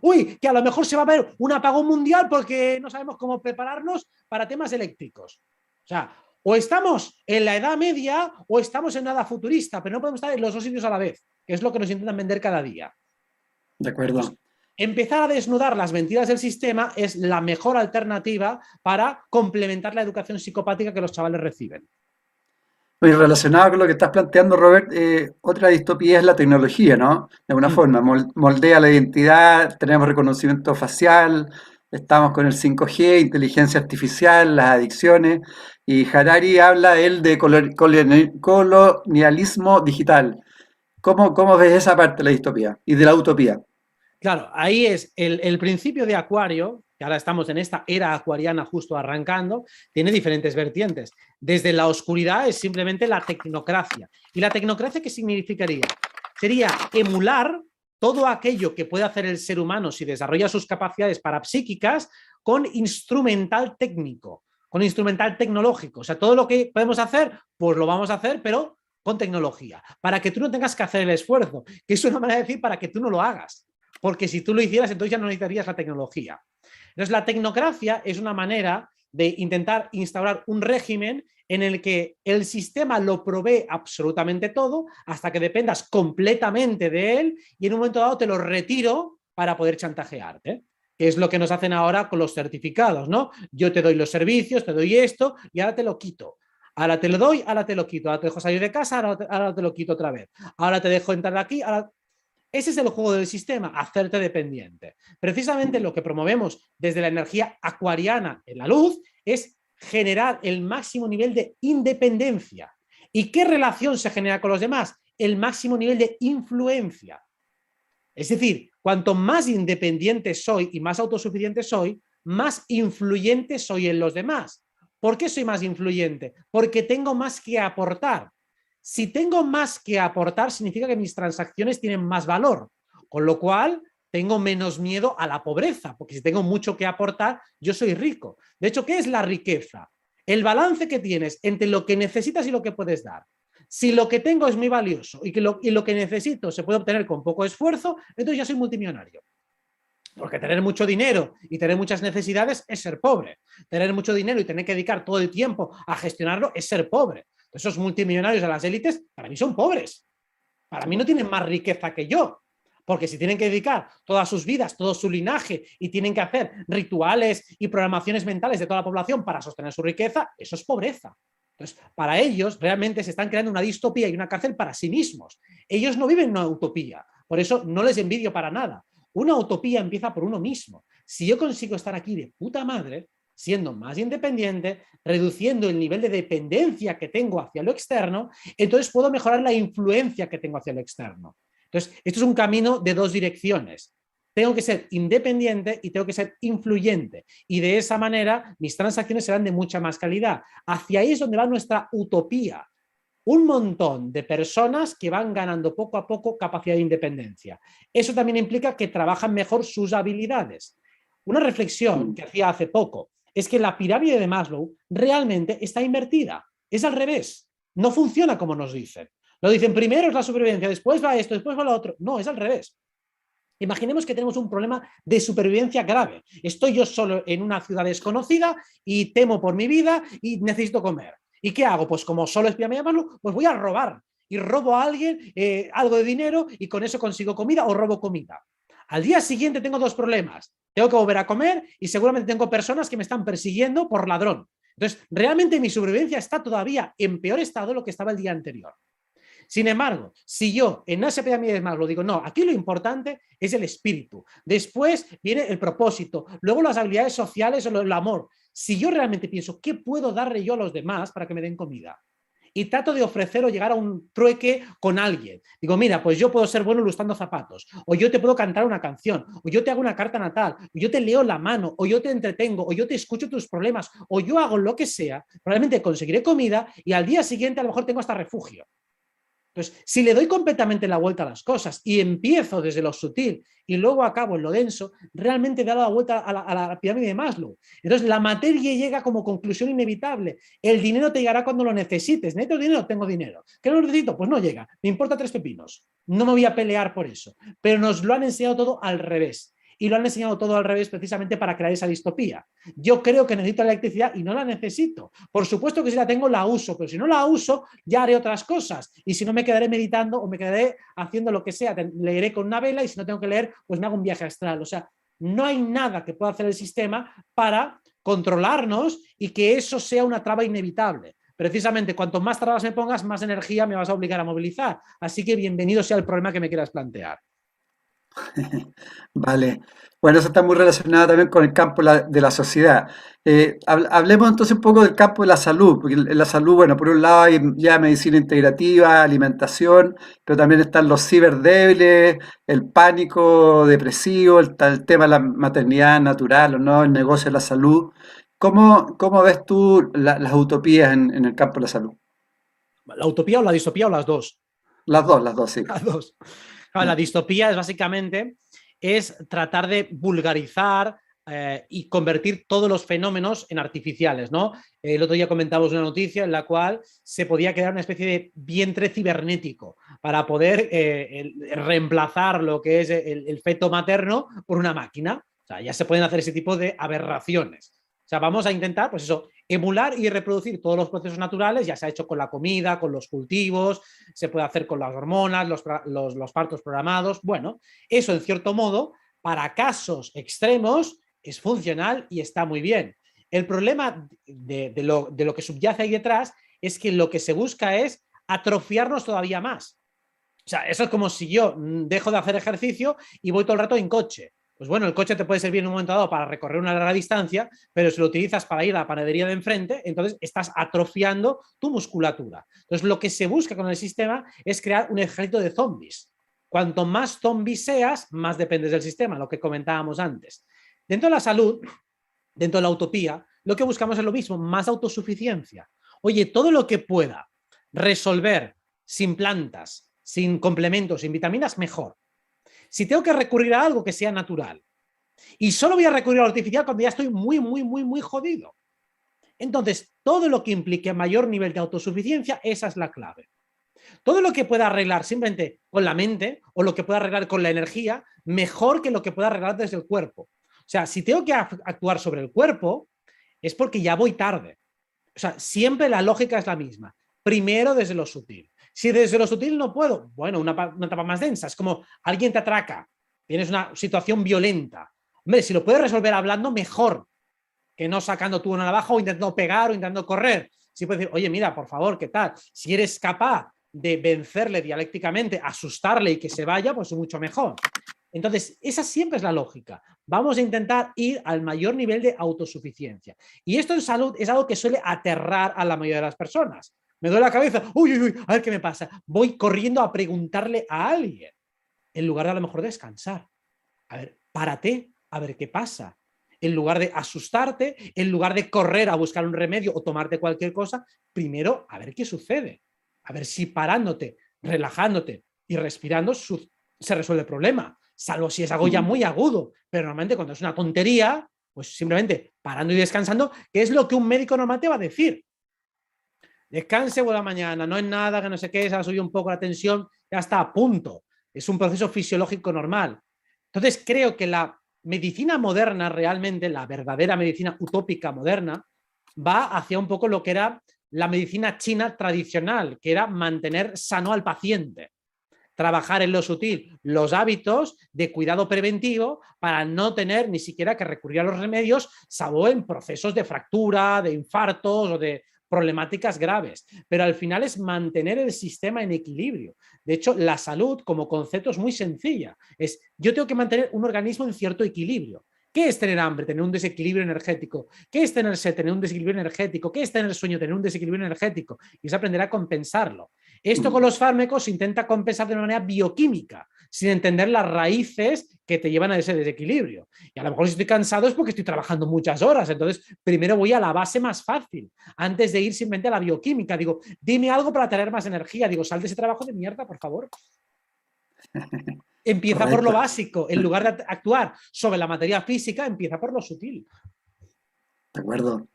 Uy, que a lo mejor se va a ver un apagón mundial porque no sabemos cómo prepararnos para temas eléctricos. O sea, o estamos en la Edad Media o estamos en nada futurista, pero no podemos estar en los dos sitios a la vez, que es lo que nos intentan vender cada día. De acuerdo. Pues, empezar a desnudar las mentiras del sistema es la mejor alternativa para complementar la educación psicopática que los chavales reciben. Y relacionado con lo que estás planteando, Robert, otra distopía es la tecnología, ¿no? De alguna forma, moldea la identidad, tenemos reconocimiento facial, estamos con el 5G, inteligencia artificial, las adicciones, y Harari habla él de colonialismo digital. ¿Cómo ves esa parte de la distopía y de la utopía? Claro, ahí es el principio de Acuario, que ahora estamos en esta era acuariana justo arrancando, tiene diferentes vertientes. Desde la oscuridad es simplemente la tecnocracia. ¿Y la tecnocracia qué significaría? Sería emular todo aquello que puede hacer el ser humano si desarrolla sus capacidades parapsíquicas con instrumental técnico, con instrumental tecnológico. O sea, todo lo que podemos hacer, pues lo vamos a hacer, pero con tecnología, para que tú no tengas que hacer el esfuerzo, que es una manera de decir para que tú no lo hagas. Porque si tú lo hicieras, entonces ya no necesitarías la tecnología. Entonces, la tecnocracia es una manera de intentar instaurar un régimen en el que el sistema lo provee absolutamente todo hasta que dependas completamente de él y en un momento dado te lo retiro para poder chantajearte, que es lo que nos hacen ahora con los certificados, ¿no? Yo te doy los servicios, te doy esto y ahora te lo quito. Ahora te lo doy, ahora te lo quito. Ahora te dejo salir de casa, ahora te lo quito otra vez. Ahora te dejo entrar aquí, ahora... Ese es el juego del sistema, hacerte dependiente. Precisamente lo que promovemos desde la energía acuariana en la luz es generar el máximo nivel de independencia. ¿Y qué relación se genera con los demás? El máximo nivel de influencia. Es decir, cuanto más independiente soy y más autosuficiente soy, más influyente soy en los demás. ¿Por qué soy más influyente? Porque tengo más que aportar. Si tengo más que aportar, significa que mis transacciones tienen más valor, con lo cual tengo menos miedo a la pobreza, porque si tengo mucho que aportar, yo soy rico. De hecho, ¿qué es la riqueza? El balance que tienes entre lo que necesitas y lo que puedes dar. Si lo que tengo es muy valioso y lo que necesito se puede obtener con poco esfuerzo, entonces ya soy multimillonario. Porque tener mucho dinero y tener muchas necesidades es ser pobre. Tener mucho dinero y tener que dedicar todo el tiempo a gestionarlo es ser pobre. Esos multimillonarios de las élites, para mí son pobres. Para mí no tienen más riqueza que yo. Porque si tienen que dedicar todas sus vidas, todo su linaje y tienen que hacer rituales y programaciones mentales de toda la población para sostener su riqueza, eso es pobreza. Entonces, para ellos realmente se están creando una distopía y una cárcel para sí mismos. Ellos no viven una utopía. Por eso no les envidio para nada. Una utopía empieza por uno mismo. Si yo consigo estar aquí de puta madre, siendo más independiente, reduciendo el nivel de dependencia que tengo hacia lo externo, entonces puedo mejorar la influencia que tengo hacia lo externo. Entonces, esto es un camino de dos direcciones. Tengo que ser independiente y tengo que ser influyente. Y de esa manera mis transacciones serán de mucha más calidad. Hacia ahí es donde va nuestra utopía. Un montón de personas que van ganando poco a poco capacidad de independencia. Eso también implica que trabajan mejor sus habilidades. Una reflexión que hacía hace poco es que la pirámide de Maslow realmente está invertida. Es al revés. No funciona como nos dicen. Lo dicen primero es la supervivencia, después va esto, después va lo otro. No, es al revés. Imaginemos que tenemos un problema de supervivencia grave. Estoy yo solo en una ciudad desconocida y temo por mi vida y necesito comer. ¿Y qué hago? Pues como solo es pirámide de Maslow, pues voy a robar. Y robo a alguien algo de dinero y con eso consigo comida o robo comida. Al día siguiente tengo dos problemas. Tengo que volver a comer y seguramente tengo personas que me están persiguiendo por ladrón. Entonces, realmente mi supervivencia está todavía en peor estado de lo que estaba el día anterior. Sin embargo, si yo en esa pirámide de Maslow digo, no, aquí lo importante es el espíritu, después viene el propósito, luego las habilidades sociales o el amor. Si yo realmente pienso, ¿qué puedo darle yo a los demás para que me den comida? Y trato de ofrecer o llegar a un trueque con alguien. Digo, mira, pues yo puedo ser bueno ilustrando zapatos, o yo te puedo cantar una canción, o yo te hago una carta natal, o yo te leo la mano, o yo te entretengo, o yo te escucho tus problemas, o yo hago lo que sea, probablemente conseguiré comida y al día siguiente a lo mejor tengo hasta refugio. Entonces, si le doy completamente la vuelta a las cosas y empiezo desde lo sutil y luego acabo en lo denso, realmente he dado la vuelta a la pirámide de Maslow. Entonces, la materia llega como conclusión inevitable. El dinero te llegará cuando lo necesites. ¿Necesito dinero? Tengo dinero. ¿Qué no necesito? Pues no llega. Me importa tres pepinos. No me voy a pelear por eso. Pero nos lo han enseñado todo al revés. y lo han enseñado todo al revés precisamente para crear esa distopía. Yo creo que necesito la electricidad y no la necesito. Por supuesto que si la tengo la uso, pero si no la uso ya haré otras cosas y si no me quedaré meditando o me quedaré haciendo lo que sea, leeré con una vela y si no tengo que leer pues me hago un viaje astral. O sea, no hay nada que pueda hacer el sistema para controlarnos y que eso sea una traba inevitable. Precisamente, cuanto más trabas me pongas, más energía me vas a obligar a movilizar. Así que bienvenido sea el problema que me quieras plantear. Vale. Bueno, eso está muy relacionado también con el campo de la sociedad. Hablemos entonces un poco del campo de la salud, porque en la salud, bueno, por un lado hay ya medicina integrativa, alimentación, pero también están los ciberdébiles, el pánico depresivo, el tema de la maternidad natural o no, el negocio de la salud. ¿Cómo ves tú las utopías en el campo de la salud? ¿La utopía o la distopía o las dos? Las dos, sí. Las dos. Claro, la distopía es básicamente tratar de vulgarizar y convertir todos los fenómenos en artificiales, ¿no? El otro día comentamos una noticia en la cual se podía crear una especie de vientre cibernético para poder reemplazar lo que es el feto materno por una máquina. O sea, ya se pueden hacer ese tipo de aberraciones. O sea, vamos a intentar, pues eso, emular y reproducir todos los procesos naturales, ya se ha hecho con la comida, con los cultivos, se puede hacer con las hormonas, los partos programados. Bueno, eso en cierto modo, para casos extremos, es funcional y está muy bien. El problema de lo que subyace ahí detrás es que lo que se busca es atrofiarnos todavía más. O sea, eso es como si yo dejo de hacer ejercicio y voy todo el rato en coche. Pues bueno, el coche te puede servir en un momento dado para recorrer una larga distancia, pero si lo utilizas para ir a la panadería de enfrente, entonces estás atrofiando tu musculatura. Entonces, lo que se busca con el sistema es crear un ejército de zombies. Cuanto más zombies seas, más dependes del sistema, lo que comentábamos antes. Dentro de la salud, dentro de la utopía, lo que buscamos es lo mismo, más autosuficiencia. Oye, todo lo que pueda resolver sin plantas, sin complementos, sin vitaminas, mejor. Si tengo que recurrir a algo que sea natural y solo voy a recurrir a lo artificial cuando ya estoy muy jodido. Entonces, todo lo que implique mayor nivel de autosuficiencia, esa es la clave. Todo lo que pueda arreglar simplemente con la mente o lo que pueda arreglar con la energía, mejor que lo que pueda arreglar desde el cuerpo. O sea, si tengo que actuar sobre el cuerpo, es porque ya voy tarde. O sea, siempre la lógica es la misma. Primero desde lo sutil. Si desde lo sutil no puedo, bueno, una etapa más densa. Es como alguien te atraca, tienes una situación violenta. Hombre, si lo puedes resolver hablando, mejor que no sacando tú una navaja o intentando pegar o intentando correr. Si puedes decir, oye, mira, por favor, ¿qué tal? Si eres capaz de vencerle dialécticamente, asustarle y que se vaya, pues mucho mejor. Entonces, esa siempre es la lógica. Vamos a intentar ir al mayor nivel de autosuficiencia. Y esto en salud es algo que suele aterrar a la mayoría de las personas. Me duele la cabeza, uy, a ver qué me pasa. Voy corriendo a preguntarle a alguien, en lugar de a lo mejor descansar. A ver, párate, a ver qué pasa. En lugar de asustarte, en lugar de correr a buscar un remedio o tomarte cualquier cosa, primero a ver qué sucede. A ver si parándote, relajándote y respirando se resuelve el problema. Salvo si es algo ya muy agudo. Pero normalmente cuando es una tontería, pues simplemente parando y descansando, que es lo que un médico normal te va a decir. Descanse por la mañana, no es nada, que no sé qué, se ha subido un poco la tensión, ya está a punto. Es un proceso fisiológico normal. Entonces creo que la medicina moderna realmente, la verdadera medicina utópica moderna, va hacia un poco lo que era la medicina china tradicional, que era mantener sano al paciente. Trabajar en lo sutil, los hábitos de cuidado preventivo para no tener ni siquiera que recurrir a los remedios, salvo en procesos de fractura, de infartos o de problemáticas graves, pero al final es mantener el sistema en equilibrio. De hecho, la salud como concepto es muy sencilla. Es yo tengo que mantener un organismo en cierto equilibrio. ¿Qué es tener hambre? Tener un desequilibrio energético. ¿Qué es tener sed? Tener un desequilibrio energético. ¿Qué es tener sueño? Tener un desequilibrio energético. Y es aprender a compensarlo. Esto con los fármacos se intenta compensar de una manera bioquímica, sin entender las raíces que te llevan a ese desequilibrio. Y a lo mejor si estoy cansado es porque estoy trabajando muchas horas. Entonces, primero voy a la base más fácil, antes de ir simplemente a la bioquímica. Digo, dime algo para tener más energía. Digo, sal de ese trabajo de mierda, por favor. Empieza Correcto. por lo básico. En lugar de actuar sobre la materia física, empieza por lo sutil. De acuerdo.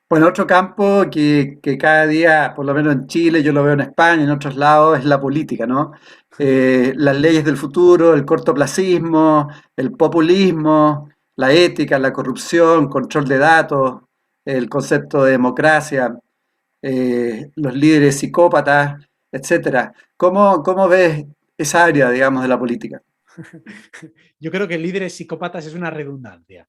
Bueno, otro campo que cada día, por lo menos en Chile, yo lo veo en España, en otros lados, es la política, ¿no? Las leyes del futuro, el cortoplacismo, el populismo, la ética, la corrupción, control de datos, el concepto de democracia, los líderes psicópatas, etcétera. ¿Cómo ves esa área, digamos, de la política? Yo creo que líderes psicópatas es una redundancia.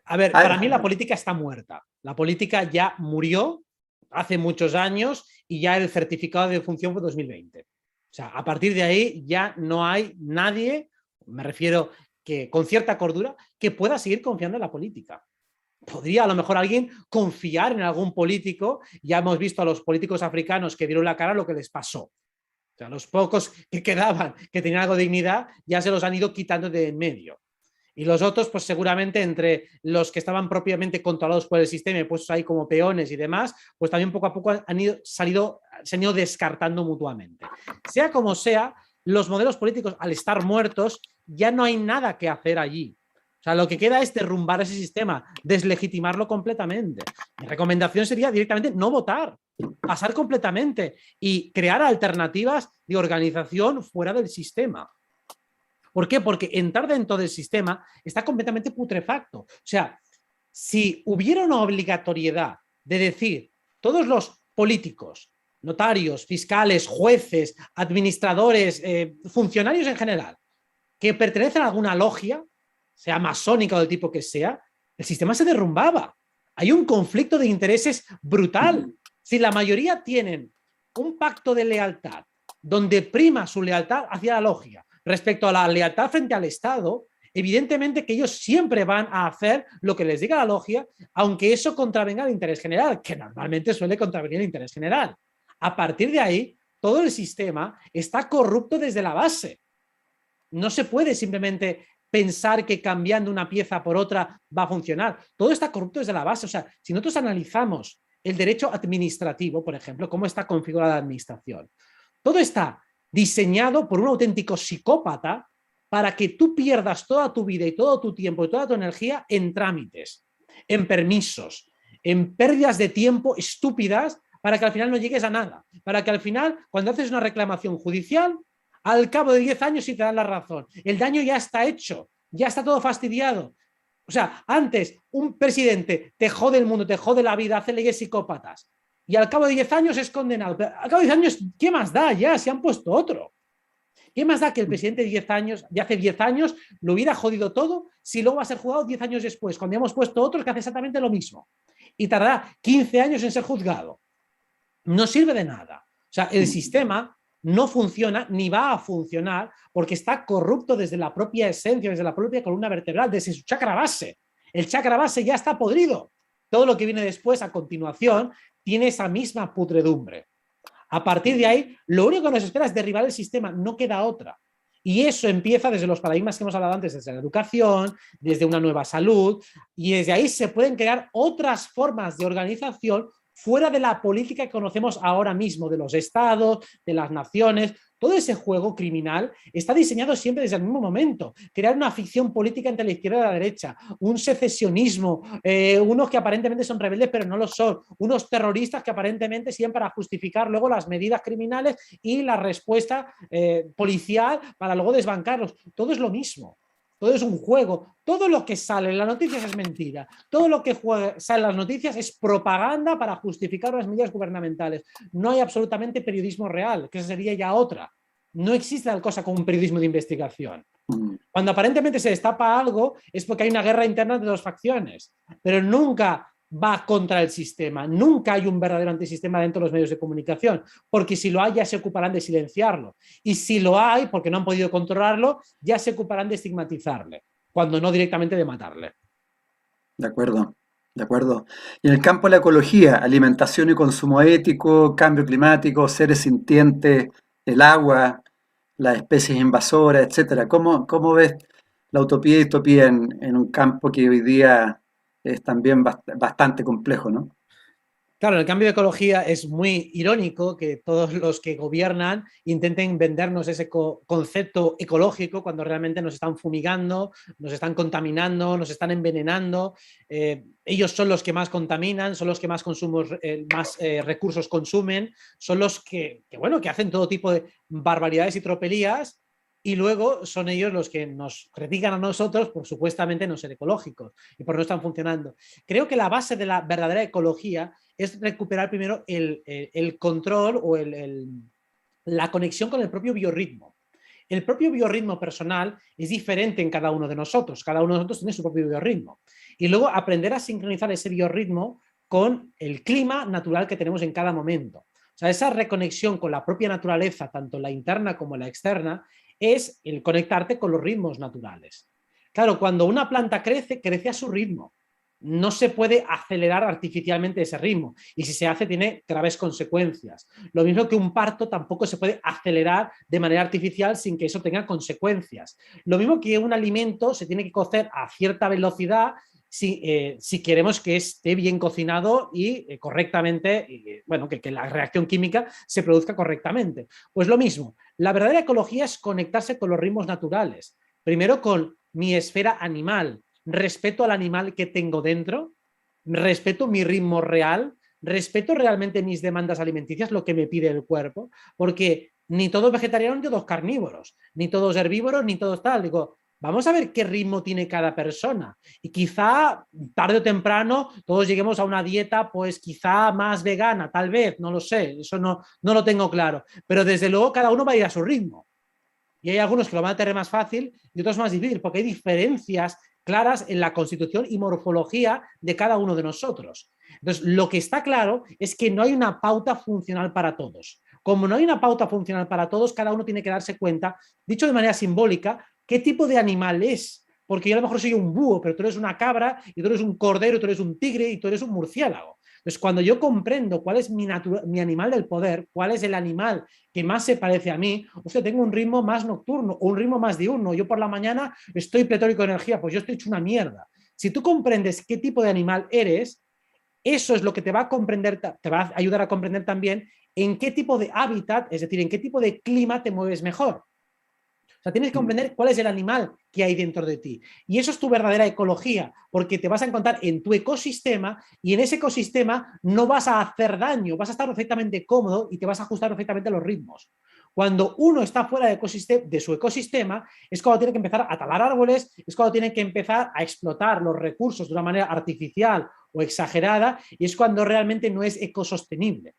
A ver, para mí la política está muerta. La política ya murió hace muchos años y ya el certificado de función fue 2020. O sea, a partir de ahí ya no hay nadie, me refiero que con cierta cordura, que pueda seguir confiando en la política. Podría a lo mejor alguien confiar en algún político. Ya hemos visto a los políticos africanos que dieron la cara lo que les pasó. O sea, los pocos que quedaban, que tenían algo de dignidad, ya se los han ido quitando de en medio. Y los otros, pues seguramente entre los que estaban propiamente controlados por el sistema y puestos ahí como peones y demás, pues también poco a poco se han ido descartando mutuamente. Sea como sea, los modelos políticos, al estar muertos, ya no hay nada que hacer allí. O sea, lo que queda es derrumbar ese sistema, deslegitimarlo completamente. Mi recomendación sería directamente no votar, pasar completamente y crear alternativas de organización fuera del sistema. ¿Por qué? Porque entrar dentro del sistema está completamente putrefacto. O sea, si hubiera una obligatoriedad de decir todos los políticos, notarios, fiscales, jueces, administradores, funcionarios en general, que pertenecen a alguna logia, sea masónica o del tipo que sea, el sistema se derrumbaba. Hay un conflicto de intereses brutal. Si la mayoría tienen un pacto de lealtad donde prima su lealtad hacia la logia respecto a la lealtad frente al Estado, evidentemente que ellos siempre van a hacer lo que les diga la logia, aunque eso contravenga el interés general, que normalmente suele contravenir el interés general. A partir de ahí, todo el sistema está corrupto desde la base. No se puede simplemente pensar que cambiando una pieza por otra va a funcionar. Todo está corrupto desde la base. O sea, si nosotros analizamos el derecho administrativo, por ejemplo, cómo está configurada la administración, todo está diseñado por un auténtico psicópata para que tú pierdas toda tu vida y todo tu tiempo y toda tu energía en trámites, en permisos, en pérdidas de tiempo estúpidas para que al final no llegues a nada. Para que al final, cuando haces una reclamación judicial, al cabo de 10 años sí te dan la razón. El daño ya está hecho, ya está todo fastidiado. O sea, antes un presidente te jode el mundo, te jode la vida, hace leyes psicópatas y al cabo de 10 años es condenado. Pero al cabo de 10 años, ¿qué más da? Ya se han puesto otro. ¿Qué más da que el presidente de hace 10 años lo hubiera jodido todo si luego va a ser juzgado 10 años después, cuando hemos puesto otro que hace exactamente lo mismo? Y tardará 15 años en ser juzgado. No sirve de nada. O sea, el sistema no funciona ni va a funcionar porque está corrupto desde la propia esencia, desde la propia columna vertebral, desde su chakra base. El chakra base ya está podrido. Todo lo que viene después, a continuación, tiene esa misma pudredumbre. A partir de ahí, lo único que nos espera es derribar el sistema, no queda otra. Y eso empieza desde los paradigmas que hemos hablado antes, desde la educación, desde una nueva salud, y desde ahí se pueden crear otras formas de organización fuera de la política que conocemos ahora mismo, de los estados, de las naciones. Todo ese juego criminal está diseñado siempre desde el mismo momento. Crear una ficción política entre la izquierda y la derecha, un secesionismo, unos que aparentemente son rebeldes pero no lo son, unos terroristas que aparentemente sirven para justificar luego las medidas criminales y la respuesta policial para luego desbancarlos. Todo es lo mismo. Todo es un juego. Todo lo que sale en las noticias es mentira. Todo lo que sale en las noticias es propaganda para justificar las medidas gubernamentales. No hay absolutamente periodismo real, que esa sería ya otra. No existe tal cosa como un periodismo de investigación. Cuando aparentemente se destapa algo es porque hay una guerra interna de dos facciones, pero nunca va contra el sistema. Nunca hay un verdadero antisistema dentro de los medios de comunicación, porque si lo hay ya se ocuparán de silenciarlo. Y si lo hay, porque no han podido controlarlo, ya se ocuparán de estigmatizarle, cuando no directamente de matarle. De acuerdo, de acuerdo. Y en el campo de la ecología, alimentación y consumo ético, cambio climático, seres sintientes, el agua, las especies invasoras, etcétera. ¿Cómo ves la utopía y distopía en un campo que hoy día es también bastante complejo, ¿no? Claro, en el cambio de ecología es muy irónico que todos los que gobiernan intenten vendernos ese concepto ecológico cuando realmente nos están fumigando, nos están contaminando, nos están envenenando. Ellos son los que más contaminan, son los que más, más recursos consumen, son los bueno, que hacen todo tipo de barbaridades y tropelías, y luego son ellos los que nos critican a nosotros por supuestamente no ser ecológicos y por no estar funcionando. Creo que la base de la verdadera ecología es recuperar primero el control o la conexión con el propio biorritmo. El propio biorritmo personal es diferente en cada uno de nosotros. Cada uno de nosotros tiene su propio biorritmo. Y luego aprender a sincronizar ese biorritmo con el clima natural que tenemos en cada momento. O sea, esa reconexión con la propia naturaleza, tanto la interna como la externa, es el conectarte con los ritmos naturales. Claro, cuando una planta crece, crece a su ritmo. No se puede acelerar artificialmente ese ritmo, y si se hace tiene graves consecuencias. Lo mismo que un parto tampoco se puede acelerar de manera artificial sin que eso tenga consecuencias. Lo mismo que un alimento se tiene que cocer a cierta velocidad si queremos que esté bien cocinado y correctamente, bueno, que la reacción química se produzca correctamente. Pues lo mismo, la verdadera ecología es conectarse con los ritmos naturales. Primero con mi esfera animal, respeto al animal que tengo dentro, respeto mi ritmo real, respeto realmente mis demandas alimenticias, lo que me pide el cuerpo, porque ni todos vegetarianos ni todos carnívoros, ni todos herbívoros, ni todos tal. Digo, vamos a ver qué ritmo tiene cada persona, y quizá tarde o temprano todos lleguemos a una dieta pues quizá más vegana, tal vez, no lo sé, eso no lo tengo claro, pero desde luego cada uno va a ir a su ritmo. Y hay algunos que lo van a tener más fácil y otros más difícil, porque hay diferencias claras en la constitución y morfología de cada uno de nosotros. Entonces, lo que está claro es que no hay una pauta funcional para todos. Como no hay una pauta funcional para todos, cada uno tiene que darse cuenta, dicho de manera simbólica, qué tipo de animal es. Porque yo a lo mejor soy un búho, pero tú eres una cabra, y tú eres un cordero, y tú eres un tigre, y tú eres un murciélago. Entonces, cuando yo comprendo cuál es mi animal del poder, cuál es el animal que más se parece a mí, o sea, tengo un ritmo más nocturno o un ritmo más diurno. Yo por la mañana estoy pletórico de energía, pues yo estoy hecho una mierda. Si tú comprendes qué tipo de animal eres, eso es lo que te va a ayudar a comprender también en qué tipo de hábitat, es decir, en qué tipo de clima te mueves mejor. O sea, tienes que comprender cuál es el animal que hay dentro de ti. Y eso es tu verdadera ecología, porque te vas a encontrar en tu ecosistema, y en ese ecosistema no vas a hacer daño, vas a estar perfectamente cómodo y te vas a ajustar perfectamente a los ritmos. Cuando uno está fuera de su ecosistema, es cuando tiene que empezar a talar árboles, es cuando tiene que empezar a explotar los recursos de una manera artificial o exagerada, y es cuando realmente no es ecosostenible.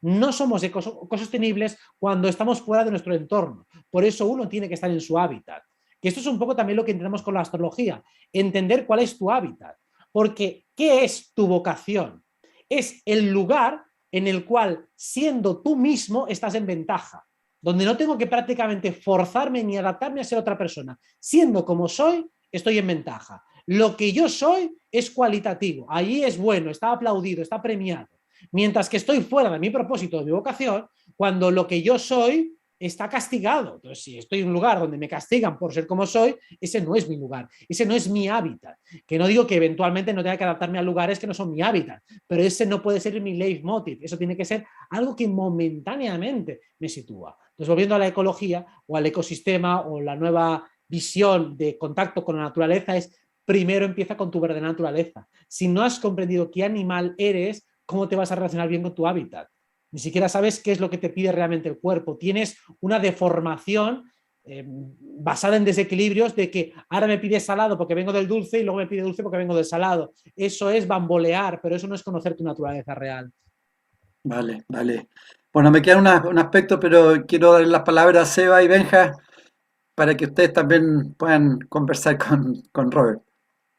No somos ecosostenibles cuando estamos fuera de nuestro entorno. Por eso uno tiene que estar en su hábitat. Que esto es un poco también lo que entendemos con la astrología. Entender cuál es tu hábitat. Porque, ¿qué es tu vocación? Es el lugar en el cual, siendo tú mismo, estás en ventaja. Donde no tengo que prácticamente forzarme ni adaptarme a ser otra persona. Siendo como soy, estoy en ventaja. Lo que yo soy es cualitativo. Ahí es bueno, está aplaudido, está premiado. Mientras que estoy fuera de mi propósito, de mi vocación, cuando lo que yo soy está castigado. Entonces, si estoy en un lugar donde me castigan por ser como soy, ese no es mi lugar, ese no es mi hábitat. Que no digo que eventualmente no tenga que adaptarme a lugares que no son mi hábitat, pero ese no puede ser mi leitmotiv. Eso tiene que ser algo que momentáneamente me sitúa. Entonces, volviendo a la ecología o al ecosistema o la nueva visión de contacto con la naturaleza, es primero empieza con tu verdadera naturaleza. Si no has comprendido qué animal eres, ¿cómo te vas a relacionar bien con tu hábitat? Ni siquiera sabes qué es lo que te pide realmente el cuerpo. Tienes una deformación basada en desequilibrios de que ahora me pide salado porque vengo del dulce y luego me pide dulce porque vengo del salado. Eso es bambolear, pero eso no es conocer tu naturaleza real. Vale, vale. Bueno, me queda un aspecto, pero quiero dar las palabras a Seba y Benja para que ustedes también puedan conversar con Robert.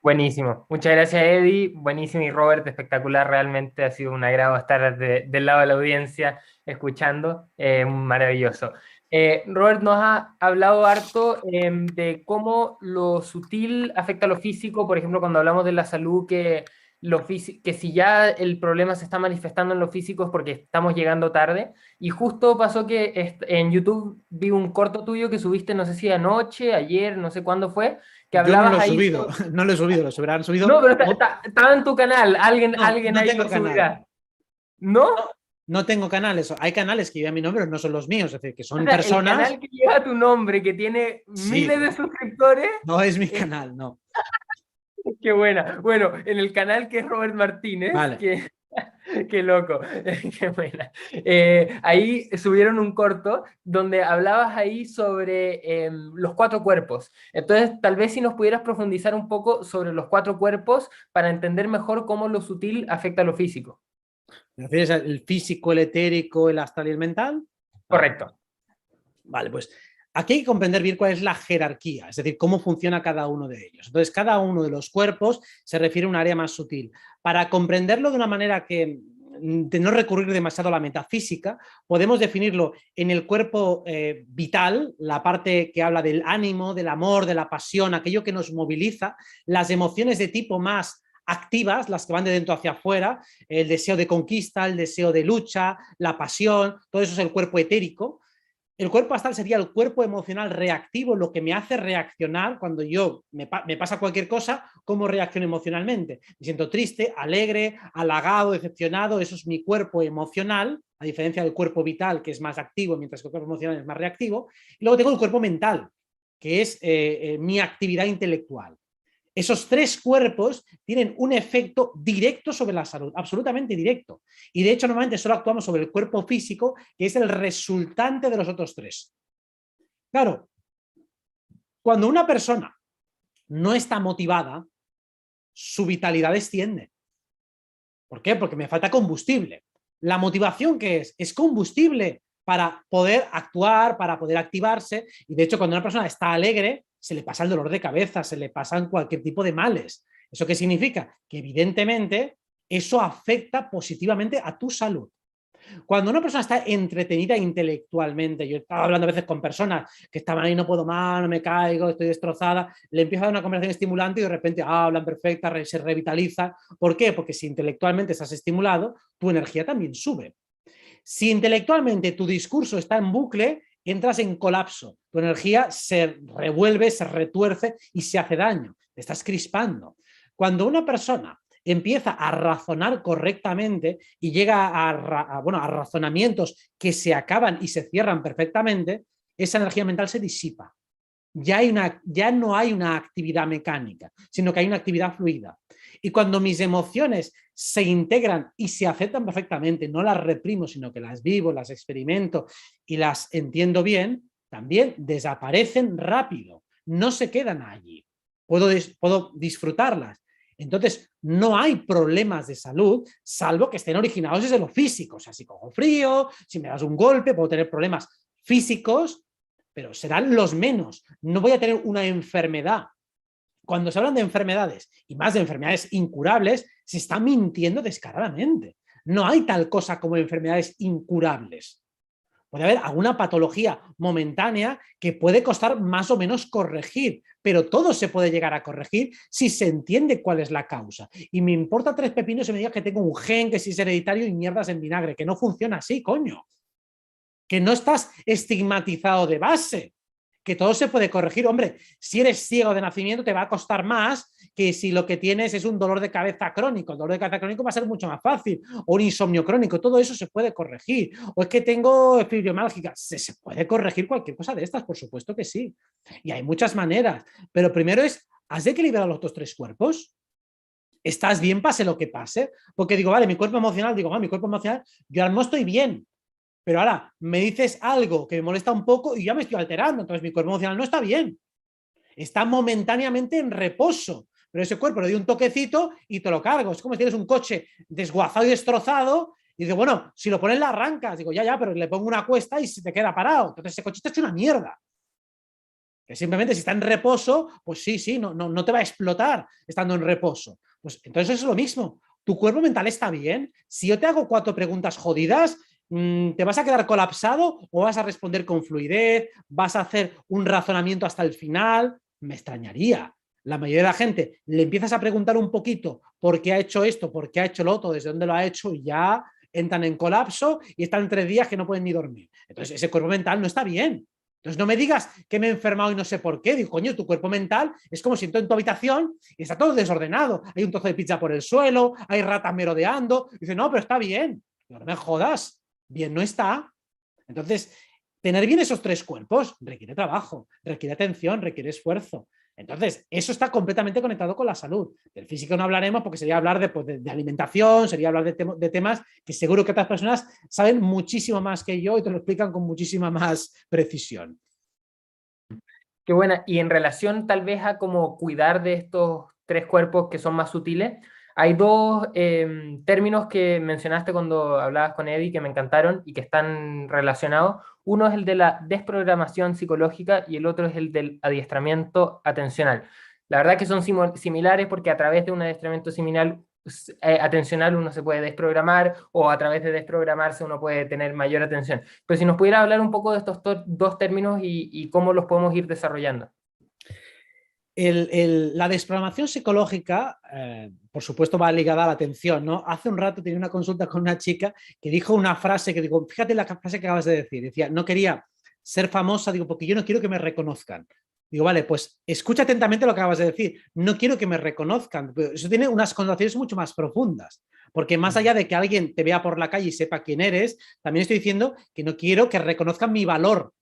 Buenísimo. Muchas gracias, Eddie. Buenísimo, y Robert, espectacular. Realmente ha sido un agrado estar del lado de la audiencia escuchando. Maravilloso. Robert nos ha hablado harto de cómo lo sutil afecta a lo físico. Por ejemplo, cuando hablamos de la salud, que si ya el problema se está manifestando en lo físico es porque estamos llegando tarde. Y justo pasó que en YouTube vi un corto tuyo que subiste, no sé si anoche, ayer, no sé cuándo fue, que Yo no hablabas lo he ahí. subido, no lo he subido, lo habrán subido. No, pero estaba en tu canal, alguien No, no ahí tengo lo canal. subirá. ¿No? No tengo canales. Hay canales que llevan mi nombre, pero no son los míos. Es decir, que son O sea, personas... el canal que lleva tu nombre, que tiene Sí, miles de suscriptores. no es mi canal, no. Qué buena. Bueno, en el canal que es Robert Martínez, Vale. que qué loco, qué buena. Ahí subieron un corto donde hablabas ahí sobre los 4 cuerpos. Entonces, tal vez si nos pudieras profundizar un poco sobre los 4 cuerpos para entender mejor cómo lo sutil afecta a lo físico. ¿Me refieres al físico, el etérico, el astral y el mental? Vale. Correcto. Vale, pues aquí hay que comprender bien cuál es la jerarquía, es decir, cómo funciona cada uno de ellos. Entonces, cada uno de los cuerpos se refiere a un área más sutil. Para comprenderlo de una manera que de no recurrir demasiado a la metafísica, podemos definirlo en el cuerpo vital, la parte que habla del ánimo, del amor, de la pasión, aquello que nos moviliza, las emociones de tipo más activas, las que van de dentro hacia afuera, el deseo de conquista, el deseo de lucha, la pasión, todo eso es el cuerpo etérico. El cuerpo astral sería el cuerpo emocional reactivo, lo que me hace reaccionar cuando me pasa cualquier cosa, cómo reacciono emocionalmente. Me siento triste, alegre, halagado, decepcionado, eso es mi cuerpo emocional, a diferencia del cuerpo vital, que es más activo, mientras que el cuerpo emocional es más reactivo. Y luego tengo el cuerpo mental, que es mi actividad intelectual. Esos 3 cuerpos tienen un efecto directo sobre la salud, absolutamente directo. Y de hecho, normalmente solo actuamos sobre el cuerpo físico, que es el resultante de los otros 3. Claro, cuando una persona no está motivada, su vitalidad desciende. ¿Por qué? Porque me falta combustible. La motivación, ¿qué es? Es combustible para poder actuar, para poder activarse. Y de hecho, cuando una persona está alegre, se le pasa el dolor de cabeza, se le pasan cualquier tipo de males. ¿Eso qué significa? Que evidentemente eso afecta positivamente a tu salud. Cuando una persona está entretenida intelectualmente, yo estaba hablando a veces con personas que estaban ahí, no puedo más, no me caigo, estoy destrozada, le empiezo a dar una conversación estimulante y de repente hablan perfecta, se revitaliza. ¿Por qué? Porque si intelectualmente estás estimulado, tu energía también sube. Si intelectualmente tu discurso está en bucle, entras en colapso, tu energía se revuelve, se retuerce y se hace daño, te estás crispando. Cuando una persona empieza a razonar correctamente y llega a razonamientos que se acaban y se cierran perfectamente, esa energía mental se disipa. Ya no hay una actividad mecánica, sino que hay una actividad fluida. Y cuando mis emociones se integran y se aceptan perfectamente, no las reprimo, sino que las vivo, las experimento y las entiendo bien, también desaparecen rápido, no se quedan allí. Puedo disfrutarlas. Entonces, no hay problemas de salud, salvo que estén originados desde lo físico. O sea, si cojo frío, si me das un golpe, puedo tener problemas físicos, pero serán los menos. No voy a tener una enfermedad. Cuando se hablan de enfermedades, y más de enfermedades incurables, se está mintiendo descaradamente. No hay tal cosa como enfermedades incurables. Puede haber alguna patología momentánea que puede costar más o menos corregir, pero todo se puede llegar a corregir si se entiende cuál es la causa. Y me importa 3 pepinos si me digas que tengo un gen, que si es hereditario y mierdas en vinagre, que no funciona así, coño. Que no estás estigmatizado de base, que todo se puede corregir. Hombre, si eres ciego de nacimiento te va a costar más que si lo que tienes es un dolor de cabeza crónico. El dolor de cabeza crónico va a ser mucho más fácil, o un insomnio crónico, todo eso se puede corregir. O es que tengo fibromialgia, se puede corregir cualquier cosa de estas, por supuesto que sí. Y hay muchas maneras, pero primero ¿has de equilibrar los otros 3 cuerpos? ¿Estás bien pase lo que pase? Porque digo, vale, mi cuerpo emocional, mi cuerpo emocional, yo ahora no estoy bien. Pero ahora me dices algo que me molesta un poco y ya me estoy alterando, entonces mi cuerpo emocional no está bien. Está momentáneamente en reposo, pero ese cuerpo le doy un toquecito y te lo cargo. Es como si tienes un coche desguazado y destrozado y digo, bueno, si lo pones la arrancas. Digo, ya, pero le pongo una cuesta y se te queda parado. Entonces ese coche está hecho una mierda. Que simplemente si está en reposo, pues sí, no te va a explotar estando en reposo. Pues entonces es lo mismo. ¿Tu cuerpo mental está bien? Si yo te hago 4 preguntas jodidas, ¿te vas a quedar colapsado o vas a responder con fluidez? ¿Vas a hacer un razonamiento hasta el final? Me extrañaría. La mayoría de la gente le empiezas a preguntar un poquito por qué ha hecho esto, por qué ha hecho lo otro, desde dónde lo ha hecho y ya entran en colapso y están 3 días que no pueden ni dormir. Entonces ese cuerpo mental no está bien. Entonces no me digas que me he enfermado y no sé por qué. Digo, coño, tu cuerpo mental es como si entro en tu habitación y está todo desordenado. Hay un trozo de pizza por el suelo, hay ratas merodeando. Dice, no, pero está bien. Digo, no me jodas, bien no está. Entonces, tener bien esos 3 cuerpos requiere trabajo, requiere atención, requiere esfuerzo. Entonces, eso está completamente conectado con la salud. Del físico no hablaremos porque sería hablar de alimentación, sería hablar de temas que seguro que otras personas saben muchísimo más que yo y te lo explican con muchísima más precisión. Qué buena. Y en relación tal vez a cómo cuidar de estos 3 cuerpos que son más sutiles, hay 2 términos que mencionaste cuando hablabas con Eddie que me encantaron y que están relacionados. Uno es el de la desprogramación psicológica y el otro es el del adiestramiento atencional. La verdad que son similares porque a través de un adiestramiento atencional uno se puede desprogramar o a través de desprogramarse uno puede tener mayor atención. Pero si nos pudiera hablar un poco de estos 2 términos y cómo los podemos ir desarrollando. La desprogramación psicológica, por supuesto, va ligada a la atención, ¿no? Hace un rato tenía una consulta con una chica que dijo una frase que digo, fíjate la frase que acabas de decir, decía, no quería ser famosa, digo, porque yo no quiero que me reconozcan. Digo, vale, pues escucha atentamente lo que acabas de decir, no quiero que me reconozcan. Eso tiene unas connotaciones mucho más profundas, porque más allá de que alguien te vea por la calle y sepa quién eres, también estoy diciendo que no quiero que reconozcan mi valor.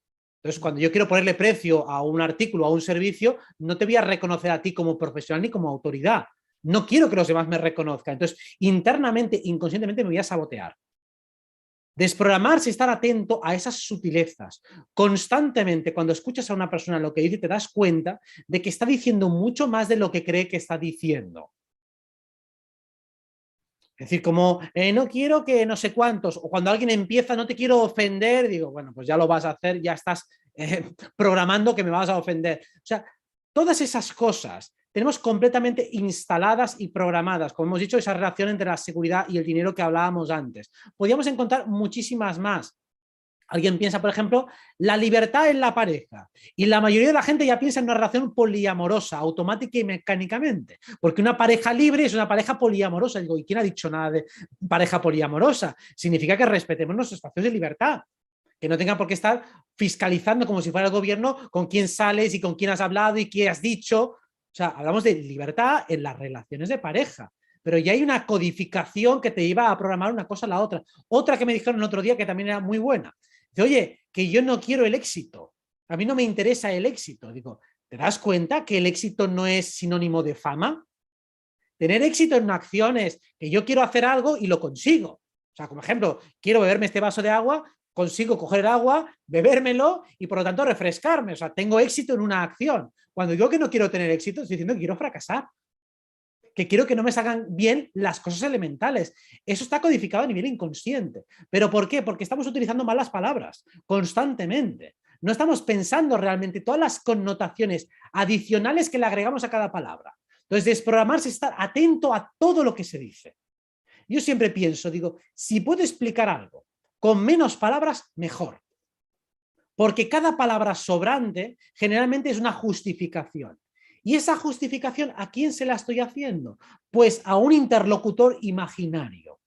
Entonces, cuando yo quiero ponerle precio a un artículo, a un servicio, no te voy a reconocer a ti como profesional ni como autoridad. No quiero que los demás me reconozcan. Entonces, internamente, inconscientemente me voy a sabotear. Desprogramarse, estar atento a esas sutilezas. Constantemente, cuando escuchas a una persona lo que dice, te das cuenta de que está diciendo mucho más de lo que cree que está diciendo. Es decir, como no quiero que no sé cuántos, o cuando alguien empieza no te quiero ofender, digo, bueno, pues ya lo vas a hacer, ya estás programando que me vas a ofender. O sea, todas esas cosas tenemos completamente instaladas y programadas, como hemos dicho, esa relación entre la seguridad y el dinero que hablábamos antes. Podríamos encontrar muchísimas más. Alguien piensa, por ejemplo, la libertad en la pareja. Y la mayoría de la gente ya piensa en una relación poliamorosa, automática y mecánicamente. Porque una pareja libre es una pareja poliamorosa. Digo, ¿y quién ha dicho nada de pareja poliamorosa? Significa que respetemos nuestros espacios de libertad. Que no tengan por qué estar fiscalizando como si fuera el gobierno con quién sales y con quién has hablado y qué has dicho. O sea, hablamos de libertad en las relaciones de pareja. Pero ya hay una codificación que te iba a programar una cosa a la otra. Otra que me dijeron el otro día que también era muy buena. Dice, oye, que yo no quiero el éxito. A mí no me interesa el éxito. Digo, ¿te das cuenta que el éxito no es sinónimo de fama? Tener éxito en una acción es que yo quiero hacer algo y lo consigo. O sea, como ejemplo, quiero beberme este vaso de agua, consigo coger el agua, bebérmelo y por lo tanto refrescarme. O sea, tengo éxito en una acción. Cuando digo que no quiero tener éxito, estoy diciendo que quiero fracasar. Que quiero que no me salgan bien las cosas elementales. Eso está codificado a nivel inconsciente. ¿Pero por qué? Porque estamos utilizando malas palabras constantemente. No estamos pensando realmente todas las connotaciones adicionales que le agregamos a cada palabra. Entonces, desprogramarse es estar atento a todo lo que se dice. Yo siempre pienso, digo, si puedo explicar algo con menos palabras, mejor. Porque cada palabra sobrante generalmente es una justificación. ¿Y esa justificación a quién se la estoy haciendo? Pues a un interlocutor imaginario.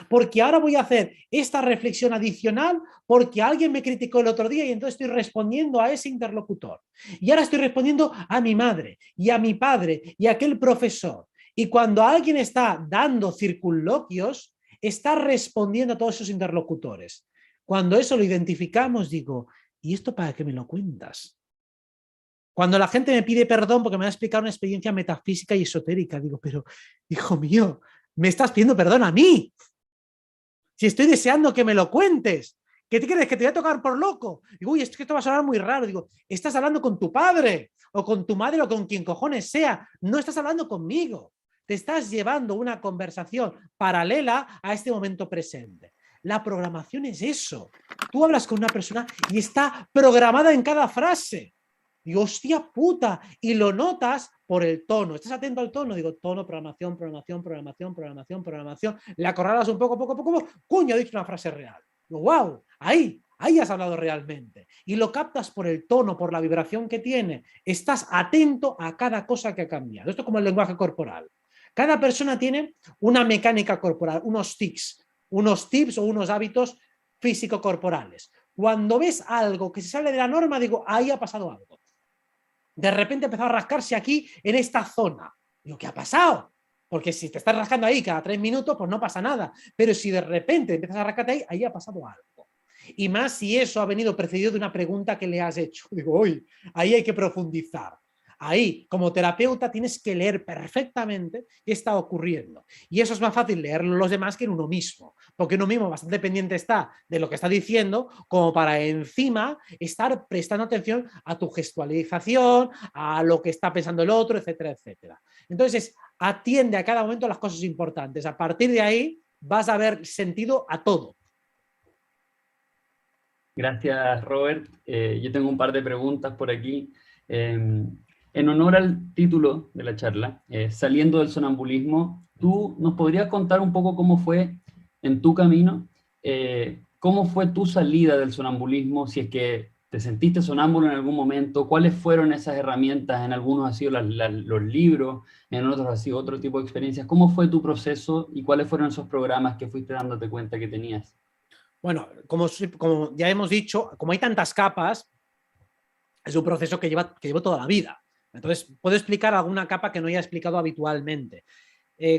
Porque ahora voy a hacer esta reflexión adicional porque alguien me criticó el otro día y entonces estoy respondiendo a ese interlocutor. Y ahora estoy respondiendo a mi madre y a mi padre y a aquel profesor. Y cuando alguien está dando circunloquios, está respondiendo a todos esos interlocutores. Cuando eso lo identificamos, digo, ¿y esto para qué me lo cuentas? Cuando la gente me pide perdón porque me va a explicar una experiencia metafísica y esotérica, digo, pero, hijo mío, me estás pidiendo perdón a mí. Si estoy deseando que me lo cuentes, ¿qué te crees? ¿Que te voy a tocar por loco? Digo, uy, esto va a sonar muy raro. Digo, estás hablando con tu padre, o con tu madre, o con quien cojones sea. No estás hablando conmigo. Te estás llevando una conversación paralela a este momento presente. La programación es eso. Tú hablas con una persona y está programada en cada frase. Digo, hostia puta, y lo notas por el tono. ¿Estás atento al tono? Digo, tono, programación, programación, programación, programación, programación. Le acorralas un poco, poco, poco, coño, he dicho una frase real. Digo, wow, ahí has hablado realmente. Y lo captas por el tono, por la vibración que tiene. Estás atento a cada cosa que ha cambiado. Esto es como el lenguaje corporal. Cada persona tiene una mecánica corporal, unos tics o unos hábitos físico-corporales. Cuando ves algo que se sale de la norma, digo, ahí ha pasado algo. De repente empezó a rascarse aquí, en esta zona. Digo, ¿qué ha pasado? Porque si te estás rascando ahí cada 3 minutos, pues no pasa nada. Pero si de repente empiezas a rascarte ahí, ahí ha pasado algo. Y más si eso ha venido precedido de una pregunta que le has hecho. Digo, uy, ahí hay que profundizar. Ahí, como terapeuta, tienes que leer perfectamente qué está ocurriendo. Y eso es más fácil leerlo los demás que en uno mismo, porque uno mismo bastante pendiente está de lo que está diciendo, como para encima estar prestando atención a tu gestualización, a lo que está pensando el otro, etcétera, etcétera. Entonces, atiende a cada momento las cosas importantes. A partir de ahí, vas a ver sentido a todo. Gracias, Robert. Yo tengo un par de preguntas por aquí. En honor al título de la charla, Saliendo del sonambulismo, ¿tú nos podrías contar un poco cómo fue en tu camino? ¿Cómo fue tu salida del sonambulismo? Si es que te sentiste sonámbulo en algún momento, ¿cuáles fueron esas herramientas? En algunos ha sido los libros, en otros ha sido otro tipo de experiencias. ¿Cómo fue tu proceso y cuáles fueron esos programas que fuiste dándote cuenta que tenías? Bueno, como ya hemos dicho, como hay tantas capas, es un proceso que llevo toda la vida. Entonces, puedo explicar alguna capa que no haya explicado habitualmente.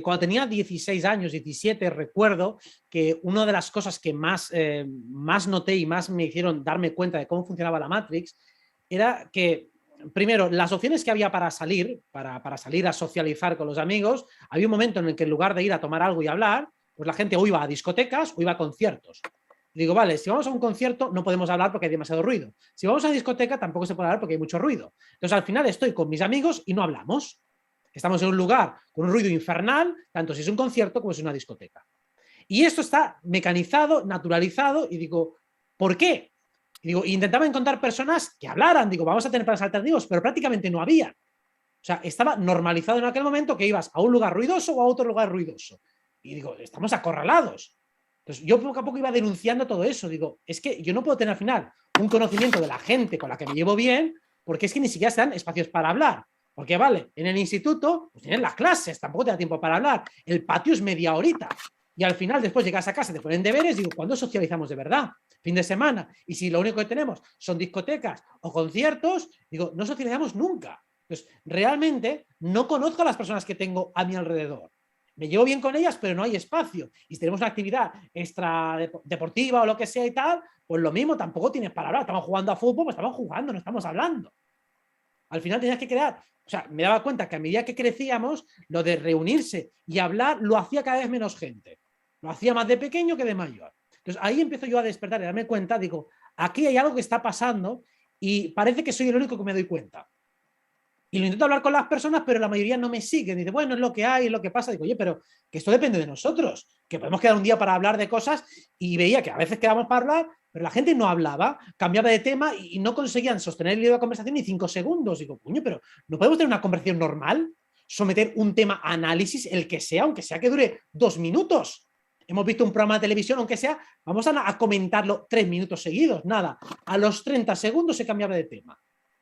Cuando tenía 16 años, 17, recuerdo que una de las cosas que más noté y más me hicieron darme cuenta de cómo funcionaba la Matrix era que, primero, las opciones que había para salir a socializar con los amigos, había un momento en el que en lugar de ir a tomar algo y hablar, pues la gente o iba a discotecas o iba a conciertos. Digo, vale, si vamos a un concierto no podemos hablar porque hay demasiado ruido. Si vamos a una discoteca tampoco se puede hablar porque hay mucho ruido. Entonces al final estoy con mis amigos y no hablamos. Estamos en un lugar con un ruido infernal, tanto si es un concierto como si es una discoteca. Y esto está mecanizado, naturalizado, y digo, ¿por qué? Y digo, intentaba encontrar personas que hablaran, digo, vamos a tener planes alternativos, pero prácticamente no había. O sea, estaba normalizado en aquel momento que ibas a un lugar ruidoso o a otro lugar ruidoso. Y digo, estamos acorralados. Entonces yo poco a poco iba denunciando todo eso. Digo, es que yo no puedo tener al final un conocimiento de la gente con la que me llevo bien, porque es que ni siquiera se dan espacios para hablar. Porque vale, en el instituto pues tienen las clases, tampoco te da tiempo para hablar. El patio es media horita. Y al final después llegas a casa, te ponen deberes, digo, ¿cuándo socializamos de verdad? Fin de semana. Y si lo único que tenemos son discotecas o conciertos, digo, no socializamos nunca. Entonces, realmente no conozco a las personas que tengo a mi alrededor. Me llevo bien con ellas, pero no hay espacio. Y si tenemos una actividad extra deportiva o lo que sea y tal, pues lo mismo, tampoco tienes para hablar. Estamos jugando a fútbol, pues estamos jugando, no estamos hablando. Al final tenías que crear, o sea, me daba cuenta que a medida que crecíamos, lo de reunirse y hablar lo hacía cada vez menos gente. Lo hacía más de pequeño que de mayor. Entonces ahí empiezo yo a despertar y a darme cuenta, digo, aquí hay algo que está pasando y parece que soy el único que me doy cuenta. Y lo intento hablar con las personas, pero la mayoría no me siguen. Dice, bueno, es lo que hay, es lo que pasa. Digo, oye, pero que esto depende de nosotros, que podemos quedar un día para hablar de cosas, y veía que a veces quedamos para hablar, pero la gente no hablaba, cambiaba de tema y no conseguían sostener el hilo de la conversación ni 5 segundos. Digo, coño, pero ¿no podemos tener una conversación normal? Someter un tema a análisis, el que sea, aunque sea que dure 2 minutos. Hemos visto un programa de televisión, aunque sea, vamos a comentarlo 3 minutos seguidos. Nada, a los 30 segundos se cambiaba de tema.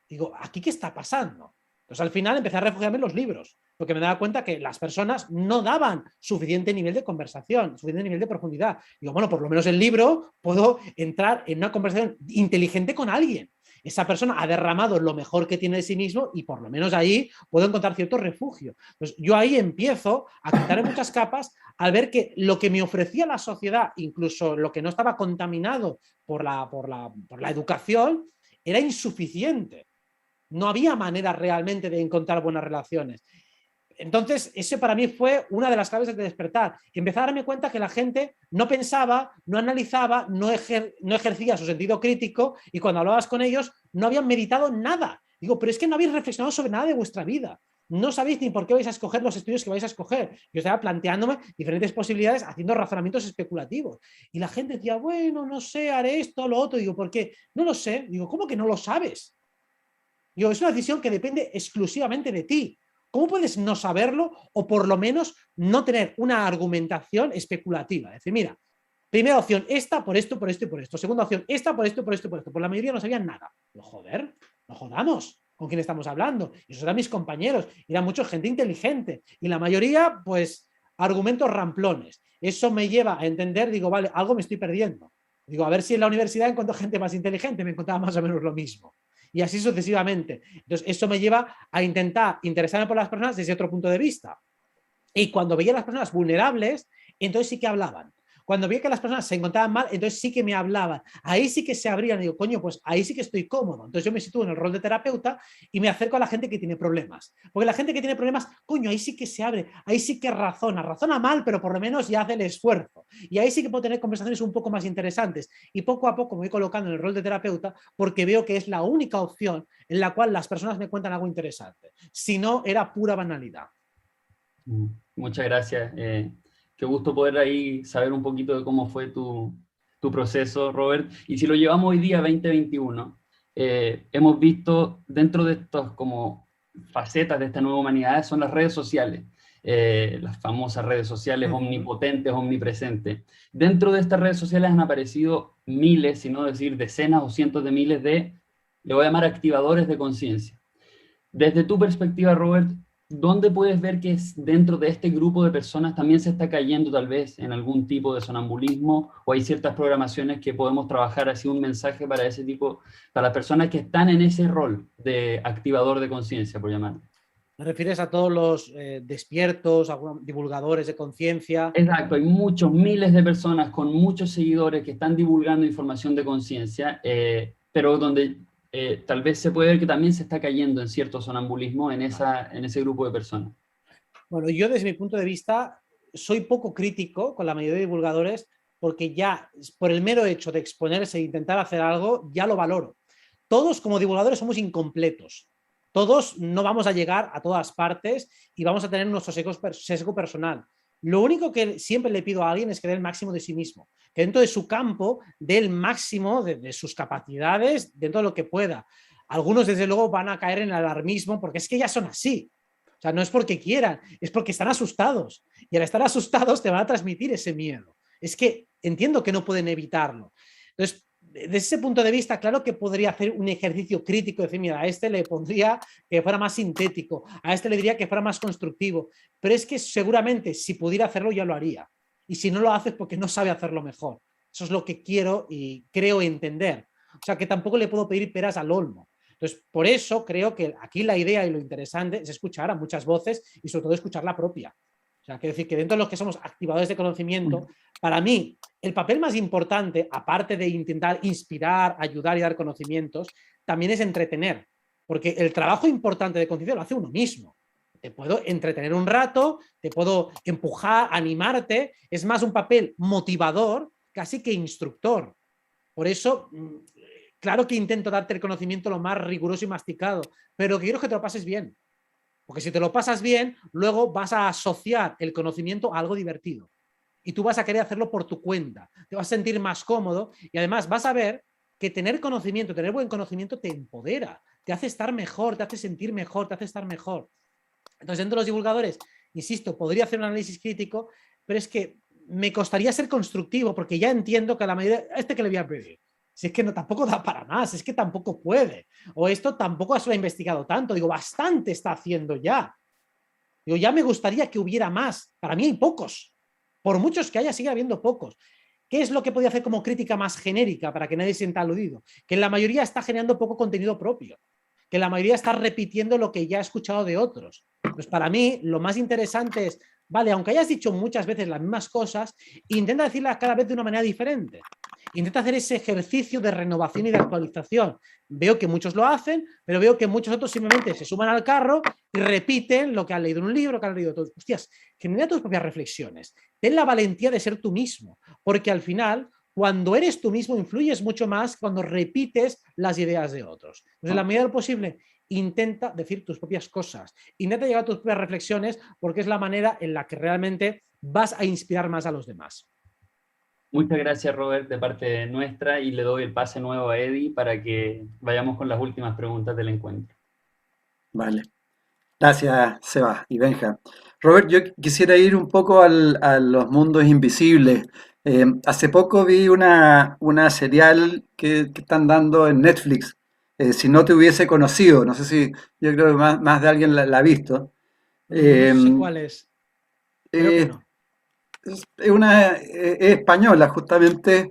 Digo, ¿aquí qué está pasando? Entonces al final empecé a refugiarme en los libros, porque me daba cuenta que las personas no daban suficiente nivel de conversación, suficiente nivel de profundidad. Digo, bueno, por lo menos el libro puedo entrar en una conversación inteligente con alguien. Esa persona ha derramado lo mejor que tiene de sí mismo y por lo menos ahí puedo encontrar cierto refugio. Entonces yo ahí empiezo a quitar muchas capas al ver que lo que me ofrecía la sociedad, incluso lo que no estaba contaminado por la educación, era insuficiente. No había manera realmente de encontrar buenas relaciones. Entonces, eso para mí fue una de las claves de despertar. Empecé a darme cuenta que la gente no pensaba, no analizaba, no ejercía su sentido crítico, y cuando hablabas con ellos no habían meditado nada. Digo, pero es que no habéis reflexionado sobre nada de vuestra vida. No sabéis ni por qué vais a escoger los estudios que vais a escoger. Yo estaba planteándome diferentes posibilidades, haciendo razonamientos especulativos. Y la gente decía, bueno, no sé, haré esto, lo otro. Digo, ¿por qué? No lo sé. Digo, ¿cómo que no lo sabes? Digo, es una decisión que depende exclusivamente de ti. ¿Cómo puedes no saberlo o por lo menos no tener una argumentación especulativa? Es decir, mira, primera opción, esta por esto, por esto y por esto. Segunda opción, esta por esto, por esto y por esto. Pues la mayoría no sabían nada. Pero, joder, no jodamos. ¿Con quién estamos hablando? Y esos eran mis compañeros. Era mucha gente inteligente. Y la mayoría, pues, argumentos ramplones. Eso me lleva a entender, digo, vale, algo me estoy perdiendo. Digo, a ver si en la universidad encuentro gente más inteligente. Me encontraba más o menos lo mismo. Y así sucesivamente. Entonces, eso me lleva a intentar interesarme por las personas desde otro punto de vista. Y cuando veía a las personas vulnerables, entonces sí que hablaban. Cuando veía que las personas se encontraban mal, entonces sí que me hablaban. Ahí sí que se abrían. Y digo, coño, pues ahí sí que estoy cómodo. Entonces yo me sitúo en el rol de terapeuta y me acerco a la gente que tiene problemas. Porque la gente que tiene problemas, coño, ahí sí que se abre, ahí sí que razona. Razona mal, pero por lo menos ya hace el esfuerzo. Y ahí sí que puedo tener conversaciones un poco más interesantes. Y poco a poco me voy colocando en el rol de terapeuta porque veo que es la única opción en la cual las personas me cuentan algo interesante. Si no, era pura banalidad. Muchas gracias. Qué gusto poder ahí saber un poquito de cómo fue tu proceso, Robert. Y si lo llevamos hoy día, 2021, hemos visto dentro de estas como facetas de esta nueva humanidad son las redes sociales, las famosas redes sociales omnipotentes, omnipresentes. Dentro de estas redes sociales han aparecido miles, si no decir decenas o cientos de miles de, le voy a llamar activadores de conciencia. Desde tu perspectiva, Robert, ¿dónde puedes ver que dentro de este grupo de personas también se está cayendo tal vez en algún tipo de sonambulismo o hay ciertas programaciones que podemos trabajar así un mensaje para ese tipo, para las personas que están en ese rol de activador de conciencia, por llamarlo? ¿Te refieres a todos los despiertos, a divulgadores de conciencia? Exacto, hay muchos, miles de personas con muchos seguidores que están divulgando información de conciencia, pero donde tal vez se puede ver que también se está cayendo en cierto sonambulismo en ese grupo de personas. Bueno, yo desde mi punto de vista soy poco crítico con la mayoría de divulgadores porque ya por el mero hecho de exponerse e intentar hacer algo, ya lo valoro. Todos como divulgadores somos incompletos. Todos no vamos a llegar a todas partes y vamos a tener nuestro sesgo personal. Lo único que siempre le pido a alguien es que dé el máximo de sí mismo, que dentro de su campo dé el máximo de sus capacidades, dentro de lo que pueda. Algunos, desde luego, van a caer en el alarmismo porque es que ya son así. O sea, no es porque quieran, es porque están asustados. Y al estar asustados te van a transmitir ese miedo. Es que entiendo que no pueden evitarlo. Entonces, desde ese punto de vista, claro que podría hacer un ejercicio crítico, decir, mira, a este le pondría que fuera más sintético, a este le diría que fuera más constructivo, pero es que seguramente si pudiera hacerlo ya lo haría. Y si no lo hace es porque no sabe hacerlo mejor. Eso es lo que quiero y creo entender. O sea, que tampoco le puedo pedir peras al olmo. Entonces, por eso creo que aquí la idea y lo interesante es escuchar a muchas voces y sobre todo escuchar la propia. O sea, quiero decir que dentro de los que somos activadores de conocimiento, para mí, el papel más importante, aparte de intentar inspirar, ayudar y dar conocimientos, también es entretener. Porque el trabajo importante de conciencia lo hace uno mismo. Te puedo entretener un rato, te puedo empujar, animarte. Es más un papel motivador casi que instructor. Por eso, claro que intento darte el conocimiento lo más riguroso y masticado, pero lo que quiero es que te lo pases bien. Porque si te lo pasas bien, luego vas a asociar el conocimiento a algo divertido. Y tú vas a querer hacerlo por tu cuenta. Te vas a sentir más cómodo y además vas a ver que tener conocimiento, tener buen conocimiento te empodera, te hace estar mejor, te hace sentir mejor, te hace estar mejor. Entonces, dentro de los divulgadores, insisto, podría hacer un análisis crítico, pero es que me costaría ser constructivo porque ya entiendo que a la mayoría, ¿a este que le voy a pedir? Si es que no, tampoco da para más, es que tampoco puede. O esto tampoco se lo ha investigado tanto. Digo, bastante está haciendo ya. Digo, ya me gustaría que hubiera más. Para mí hay pocos. Por muchos que haya, sigue habiendo pocos. ¿Qué es lo que podía hacer como crítica más genérica para que nadie se sienta aludido? Que la mayoría está generando poco contenido propio. Que la mayoría está repitiendo lo que ya ha escuchado de otros. Pues para mí lo más interesante es, vale, aunque hayas dicho muchas veces las mismas cosas, intenta decirlas cada vez de una manera diferente. Intenta hacer ese ejercicio de renovación y de actualización. Veo que muchos lo hacen, pero veo que muchos otros simplemente se suman al carro y repiten lo que han leído en un libro, que han leído todos. Hostias, genera tus propias reflexiones. Ten la valentía de ser tú mismo, porque al final, cuando eres tú mismo, influyes mucho más cuando repites las ideas de otros. Entonces, en la medida de lo posible, intenta decir tus propias cosas. Intenta llegar a tus propias reflexiones, porque es la manera en la que realmente vas a inspirar más a los demás. Muchas gracias, Robert, de parte nuestra, y le doy el pase nuevo a Eddie para que vayamos con las últimas preguntas del encuentro. Vale. Gracias, Seba y Benja. Robert, yo quisiera ir un poco a los mundos invisibles. Hace poco vi una serial que están dando en Netflix. Si no te hubiese conocido, no sé si, yo creo que más de alguien la ha visto. No sé cuál es. Creo que Eh, no. es española, justamente,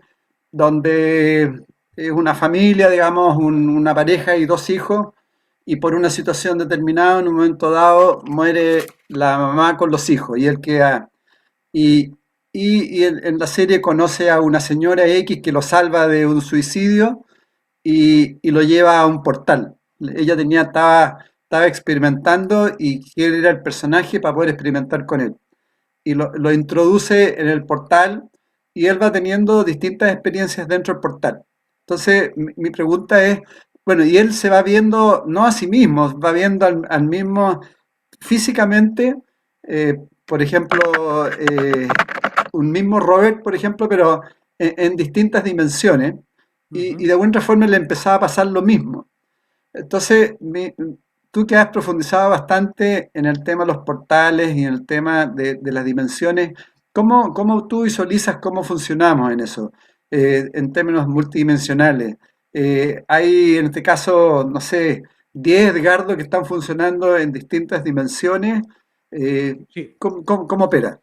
donde es una familia, digamos, una pareja y dos hijos, y por una situación determinada, en un momento dado, muere la mamá con los hijos y él queda... Y, en la serie conoce a una señora X que lo salva de un suicidio y lo lleva a un portal. Ella estaba experimentando y quiere ir al personaje para poder experimentar con él. Y lo introduce en el portal y él va teniendo distintas experiencias dentro del portal. Entonces, mi pregunta es, bueno, y él se va viendo, no a sí mismo, va viendo al mismo físicamente, por ejemplo, un mismo Robert, por ejemplo, pero en distintas dimensiones, y de alguna forma le empezaba a pasar lo mismo. Entonces, tú que has profundizado bastante en el tema de los portales y en el tema de las dimensiones, ¿cómo tú visualizas cómo funcionamos en eso, en términos multidimensionales? Hay, en este caso, no sé, 10 Edgardo que están funcionando en distintas dimensiones. Sí. ¿Cómo opera?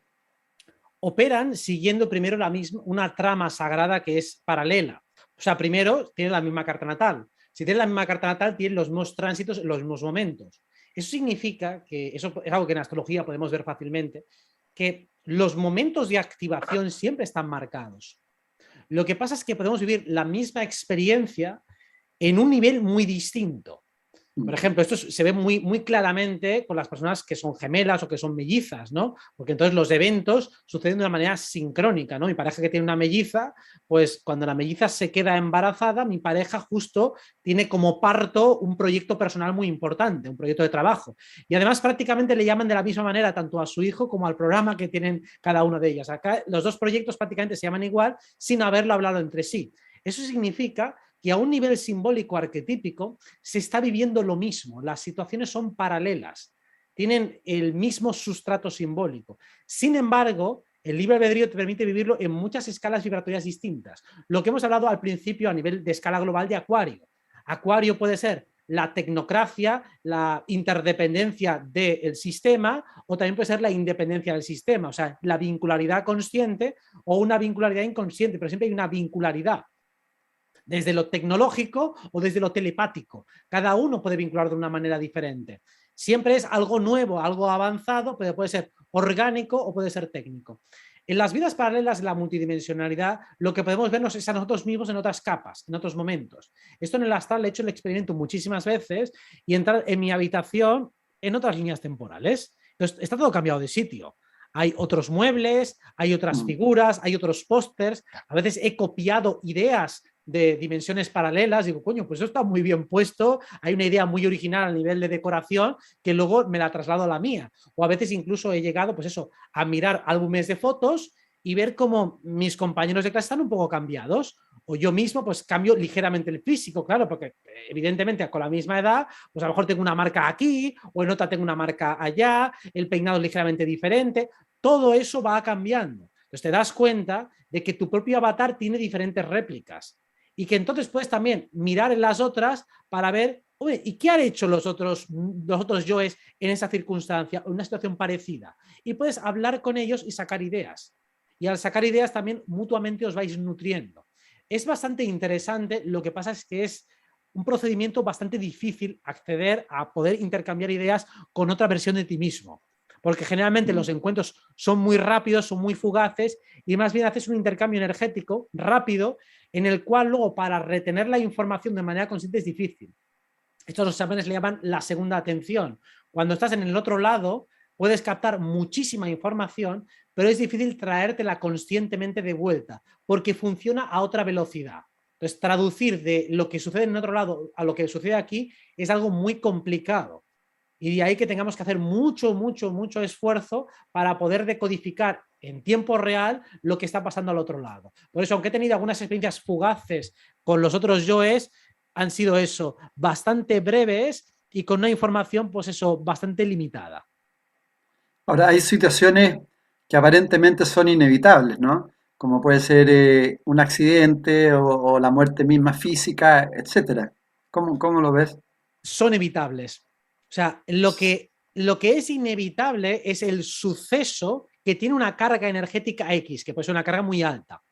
Operan siguiendo primero una trama sagrada que es paralela. O sea, primero tienen la misma carta natal. Si tienen la misma carta natal, tienen los mismos tránsitos en los mismos momentos. Eso significa que, eso es algo que en astrología podemos ver fácilmente, que los momentos de activación siempre están marcados. Lo que pasa es que podemos vivir la misma experiencia en un nivel muy distinto. Por ejemplo, esto se ve muy, muy claramente con las personas que son gemelas o que son mellizas, ¿no? Porque entonces los eventos suceden de una manera sincrónica, ¿no? Mi pareja que tiene una melliza, pues cuando la melliza se queda embarazada, mi pareja justo tiene como parto un proyecto personal muy importante, un proyecto de trabajo. Y además prácticamente le llaman de la misma manera tanto a su hijo como al programa que tienen cada una de ellas. Acá los dos proyectos prácticamente se llaman igual sin haberlo hablado entre sí. Eso significa que a un nivel simbólico arquetípico se está viviendo lo mismo, las situaciones son paralelas, tienen el mismo sustrato simbólico. Sin embargo, el libre albedrío te permite vivirlo en muchas escalas vibratorias distintas. Lo que hemos hablado al principio a nivel de escala global de Acuario. Acuario puede ser la tecnocracia, la interdependencia del sistema, o también puede ser la independencia del sistema, o sea, la vincularidad consciente o una vincularidad inconsciente, pero siempre hay una vincularidad desde lo tecnológico o desde lo telepático. Cada uno puede vincular de una manera diferente. Siempre es algo nuevo, algo avanzado, pero puede ser orgánico o puede ser técnico. En las vidas paralelas de la multidimensionalidad, lo que podemos vernos es a nosotros mismos en otras capas, en otros momentos. Esto en el astral he hecho el experimento muchísimas veces y entrar en mi habitación en otras líneas temporales. Entonces, está todo cambiado de sitio. Hay otros muebles, hay otras figuras, hay otros pósters. A veces he copiado ideas de dimensiones paralelas, digo, coño, pues eso está muy bien puesto, hay una idea muy original a nivel de decoración que luego me la traslado a la mía. O a veces incluso he llegado, pues eso, a mirar álbumes de fotos y ver cómo mis compañeros de clase están un poco cambiados. O yo mismo, pues cambio ligeramente el físico, claro, porque evidentemente con la misma edad, pues a lo mejor tengo una marca aquí, o en otra tengo una marca allá, el peinado es ligeramente diferente. Todo eso va cambiando. Entonces te das cuenta de que tu propio avatar tiene diferentes réplicas. Y que entonces puedes también mirar en las otras para ver, oye, ¿y qué han hecho los otros yoes en esa circunstancia o en una situación parecida? Y puedes hablar con ellos y sacar ideas. Y al sacar ideas también mutuamente os vais nutriendo. Es bastante interesante, lo que pasa es que es un procedimiento bastante difícil acceder a poder intercambiar ideas con otra versión de ti mismo. Porque generalmente los encuentros son muy rápidos, son muy fugaces y más bien haces un intercambio energético rápido en el cual luego para retener la información de manera consciente es difícil. Estos los exámenes le llaman la segunda atención. Cuando estás en el otro lado puedes captar muchísima información, pero es difícil traértela conscientemente de vuelta porque funciona a otra velocidad. Entonces, traducir de lo que sucede en el otro lado a lo que sucede aquí es algo muy complicado. Y de ahí que tengamos que hacer mucho, mucho, mucho esfuerzo para poder decodificar en tiempo real lo que está pasando al otro lado. Por eso, aunque he tenido algunas experiencias fugaces con los otros yoes, han sido eso, bastante breves y con una información, pues eso, bastante limitada. Ahora, hay situaciones que aparentemente son inevitables, ¿no? Como puede ser un accidente o la muerte misma física, etcétera. ¿Cómo lo ves? Son evitables. O sea, lo que es inevitable es el suceso que tiene una carga energética X, que puede ser una carga muy alta.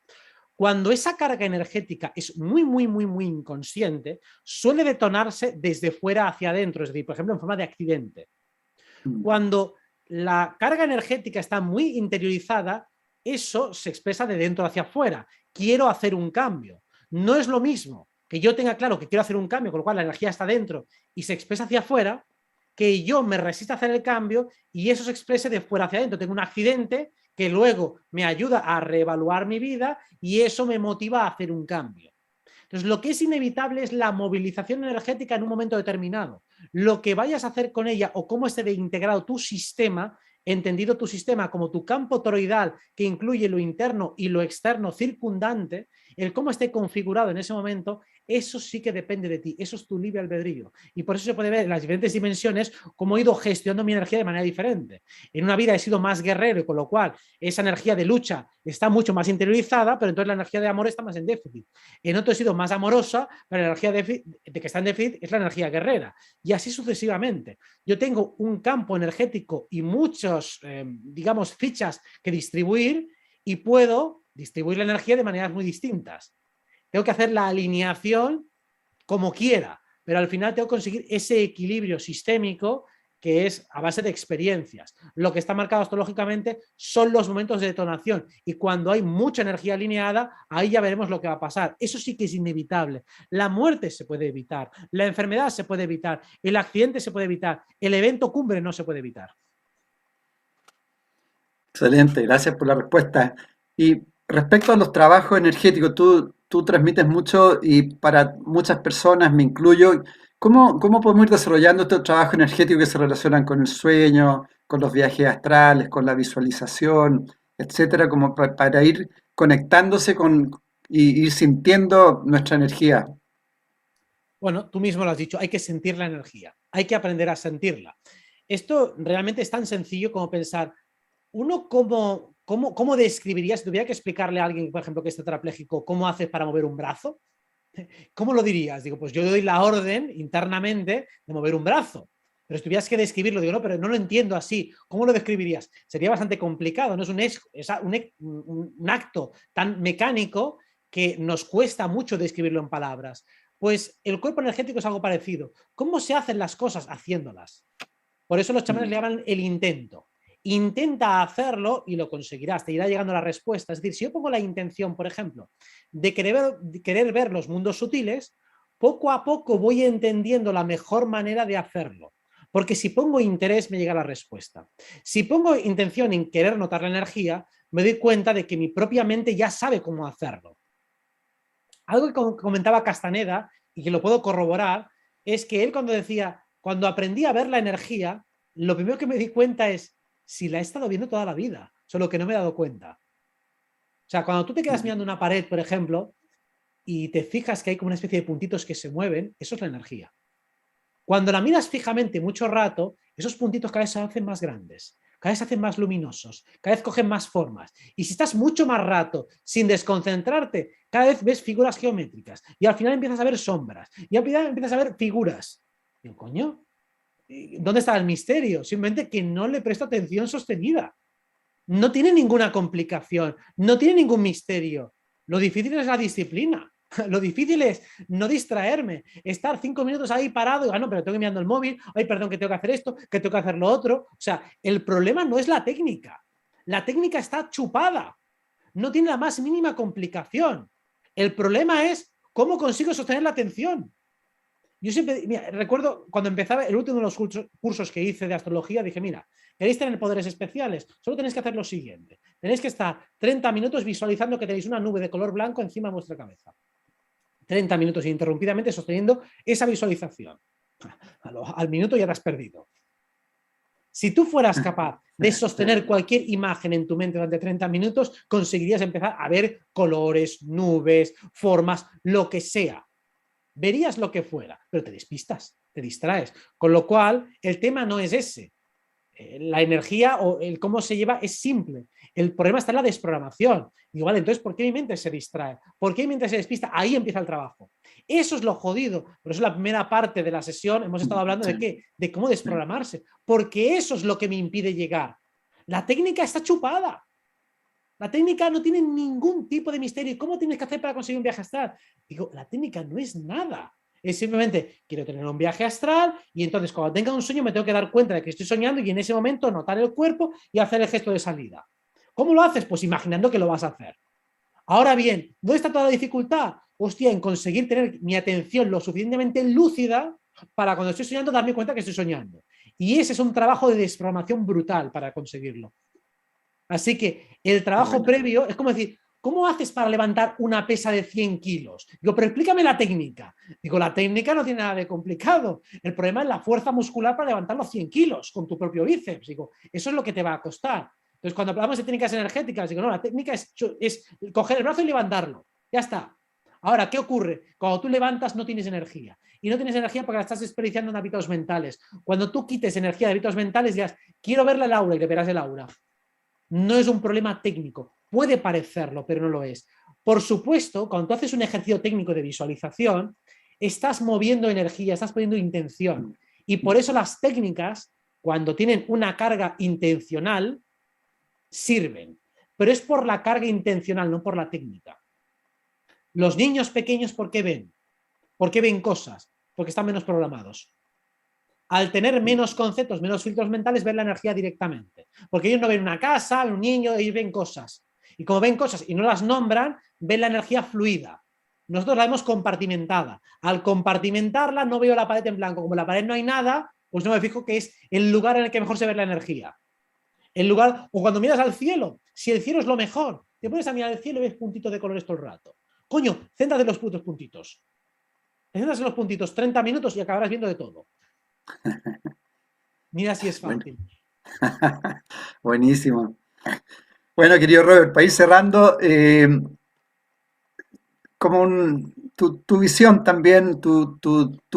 Cuando esa carga energética es muy, muy, muy, muy inconsciente, suele detonarse desde fuera hacia adentro, es decir, por ejemplo, en forma de accidente. Cuando la carga energética está muy interiorizada, eso se expresa de dentro hacia afuera. Quiero hacer un cambio. No es lo mismo que yo tenga claro que quiero hacer un cambio, con lo cual la energía está dentro y se expresa hacia afuera, que yo me resista a hacer el cambio y eso se exprese de fuera hacia adentro. Tengo un accidente que luego me ayuda a reevaluar mi vida y eso me motiva a hacer un cambio. Entonces, lo que es inevitable es la movilización energética en un momento determinado. Lo que vayas a hacer con ella o cómo esté de integrado tu sistema, entendido tu sistema como tu campo toroidal que incluye lo interno y lo externo circundante, el cómo esté configurado en ese momento, eso sí que depende de ti, eso es tu libre albedrío. Y por eso se puede ver en las diferentes dimensiones cómo he ido gestionando mi energía de manera diferente. En una vida he sido más guerrero y con lo cual esa energía de lucha está mucho más interiorizada, pero entonces la energía de amor está más en déficit. En otro he sido más amorosa, pero la energía de que está en déficit es la energía guerrera. Y así sucesivamente. Yo tengo un campo energético y muchos, digamos, fichas que distribuir y puedo distribuir la energía de maneras muy distintas. Tengo que hacer la alineación como quiera, pero al final tengo que conseguir ese equilibrio sistémico que es a base de experiencias. Lo que está marcado astrológicamente son los momentos de detonación y cuando hay mucha energía alineada, ahí ya veremos lo que va a pasar. Eso sí que es inevitable. La muerte se puede evitar, la enfermedad se puede evitar, el accidente se puede evitar, el evento cumbre no se puede evitar. Excelente, gracias por la respuesta. Y respecto a los trabajos energéticos, tú transmites mucho y para muchas personas, me incluyo, ¿cómo podemos ir desarrollando estos trabajos energéticos que se relacionan con el sueño, con los viajes astrales, con la visualización, etcétera, como para ir conectándose con y ir sintiendo nuestra energía? Bueno, tú mismo lo has dicho, hay que sentir la energía, hay que aprender a sentirla. Esto realmente es tan sencillo como pensar, uno cómo describiría, si tuviera que explicarle a alguien, por ejemplo, que es tetrapléjico, cómo haces para mover un brazo, ¿cómo lo dirías? Digo, pues yo doy la orden internamente de mover un brazo. Pero si tuvieras que describirlo, digo, no, pero no lo entiendo así. ¿Cómo lo describirías? Sería bastante complicado, ¿no? Es un acto tan mecánico que nos cuesta mucho describirlo en palabras. Pues el cuerpo energético es algo parecido. ¿Cómo se hacen las cosas haciéndolas? Por eso los chamanes le llaman el intento. Intenta hacerlo y lo conseguirás, te irá llegando la respuesta. Es decir, si yo pongo la intención, por ejemplo, de querer ver los mundos sutiles, poco a poco voy entendiendo la mejor manera de hacerlo. Porque si pongo interés, me llega la respuesta. Si pongo intención en querer notar la energía, me doy cuenta de que mi propia mente ya sabe cómo hacerlo. Algo que comentaba Castaneda, y que lo puedo corroborar, es que él cuando aprendí a ver la energía, lo primero que me di cuenta es, si la he estado viendo toda la vida, solo que no me he dado cuenta. O sea, cuando tú te quedas mirando una pared, por ejemplo, y te fijas que hay como una especie de puntitos que se mueven, eso es la energía. Cuando la miras fijamente mucho rato, esos puntitos cada vez se hacen más grandes, cada vez se hacen más luminosos, cada vez cogen más formas. Y si estás mucho más rato sin desconcentrarte, cada vez ves figuras geométricas y al final empiezas a ver sombras y al final empiezas a ver figuras. Digo, coño, ¿dónde está el misterio? Simplemente que no le presto atención sostenida. No tiene ninguna complicación, no tiene ningún misterio. Lo difícil es la disciplina. Lo difícil es no distraerme, estar 5 minutos ahí parado y no, pero tengo que mirando el móvil, ay, perdón, que tengo que hacer esto, que tengo que hacer lo otro. O sea, el problema no es la técnica. La técnica está chupada. No tiene la más mínima complicación. El problema es cómo consigo sostener la atención. Yo siempre, mira, recuerdo cuando empezaba el último de los cursos que hice de astrología, dije, mira, queréis tener poderes especiales, solo tenéis que hacer lo siguiente. Tenéis que estar 30 minutos visualizando que tenéis una nube de color blanco encima de vuestra cabeza. 30 minutos ininterrumpidamente sosteniendo esa visualización. Al minuto ya te has perdido. Si tú fueras capaz de sostener cualquier imagen en tu mente durante 30 minutos, conseguirías empezar a ver colores, nubes, formas, lo que sea. Verías lo que fuera, pero te despistas, te distraes. Con lo cual, el tema no es ese. La energía o el cómo se lleva es simple. El problema está en la desprogramación. Digo, vale, entonces, ¿por qué mi mente se distrae? ¿Por qué mi mente se despista? Ahí empieza el trabajo. Eso es lo jodido. Por eso la primera parte de la sesión hemos estado hablando de qué, de cómo desprogramarse. Porque eso es lo que me impide llegar. La técnica está chupada. La técnica no tiene ningún tipo de misterio. ¿Y cómo tienes que hacer para conseguir un viaje astral? Digo, la técnica no es nada. Es simplemente, quiero tener un viaje astral y entonces cuando tenga un sueño me tengo que dar cuenta de que estoy soñando y en ese momento notar el cuerpo y hacer el gesto de salida. ¿Cómo lo haces? Pues imaginando que lo vas a hacer. Ahora bien, ¿dónde está toda la dificultad? Hostia, en conseguir tener mi atención lo suficientemente lúcida para cuando estoy soñando darme cuenta que estoy soñando. Y ese es un trabajo de desprogramación brutal para conseguirlo. Así que el trabajo previo es como decir, ¿cómo haces para levantar una pesa de 100 kilos? Digo, pero explícame la técnica. Digo, la técnica no tiene nada de complicado. El problema es la fuerza muscular para levantar los 100 kilos con tu propio bíceps. Digo, eso es lo que te va a costar. Entonces, cuando hablamos de técnicas energéticas, digo, no, la técnica es coger el brazo y levantarlo. Ya está. Ahora, ¿qué ocurre? Cuando tú levantas no tienes energía. Y no tienes energía porque la estás desperdiciando en hábitos mentales. Cuando tú quites energía de hábitos mentales, dirás, quiero ver la aura y le verás el aura. No es un problema técnico. Puede parecerlo, pero no lo es. Por supuesto, cuando tú haces un ejercicio técnico de visualización, estás moviendo energía, estás poniendo intención. Y por eso las técnicas, cuando tienen una carga intencional, sirven. Pero es por la carga intencional, no por la técnica. Los niños pequeños, ¿por qué ven? ¿Por qué ven cosas? Porque están menos programados. Al tener menos conceptos, menos filtros mentales, ven la energía directamente. Porque ellos no ven una casa, un niño, ellos ven cosas. Y como ven cosas y no las nombran, ven la energía fluida. Nosotros la vemos compartimentada. Al compartimentarla no veo la pared en blanco. Como en la pared no hay nada, pues no me fijo que es el lugar en el que mejor se ve la energía. El lugar, o cuando miras al cielo, si el cielo es lo mejor, te pones a mirar el cielo y ves puntitos de colores todo el rato. Coño, céntrate en los putos puntitos. Te centras en los puntitos 30 minutos y acabarás viendo de todo. Mira si es fácil. Buenísimo. Bueno, querido Robert, para ir cerrando, tu visión también, tu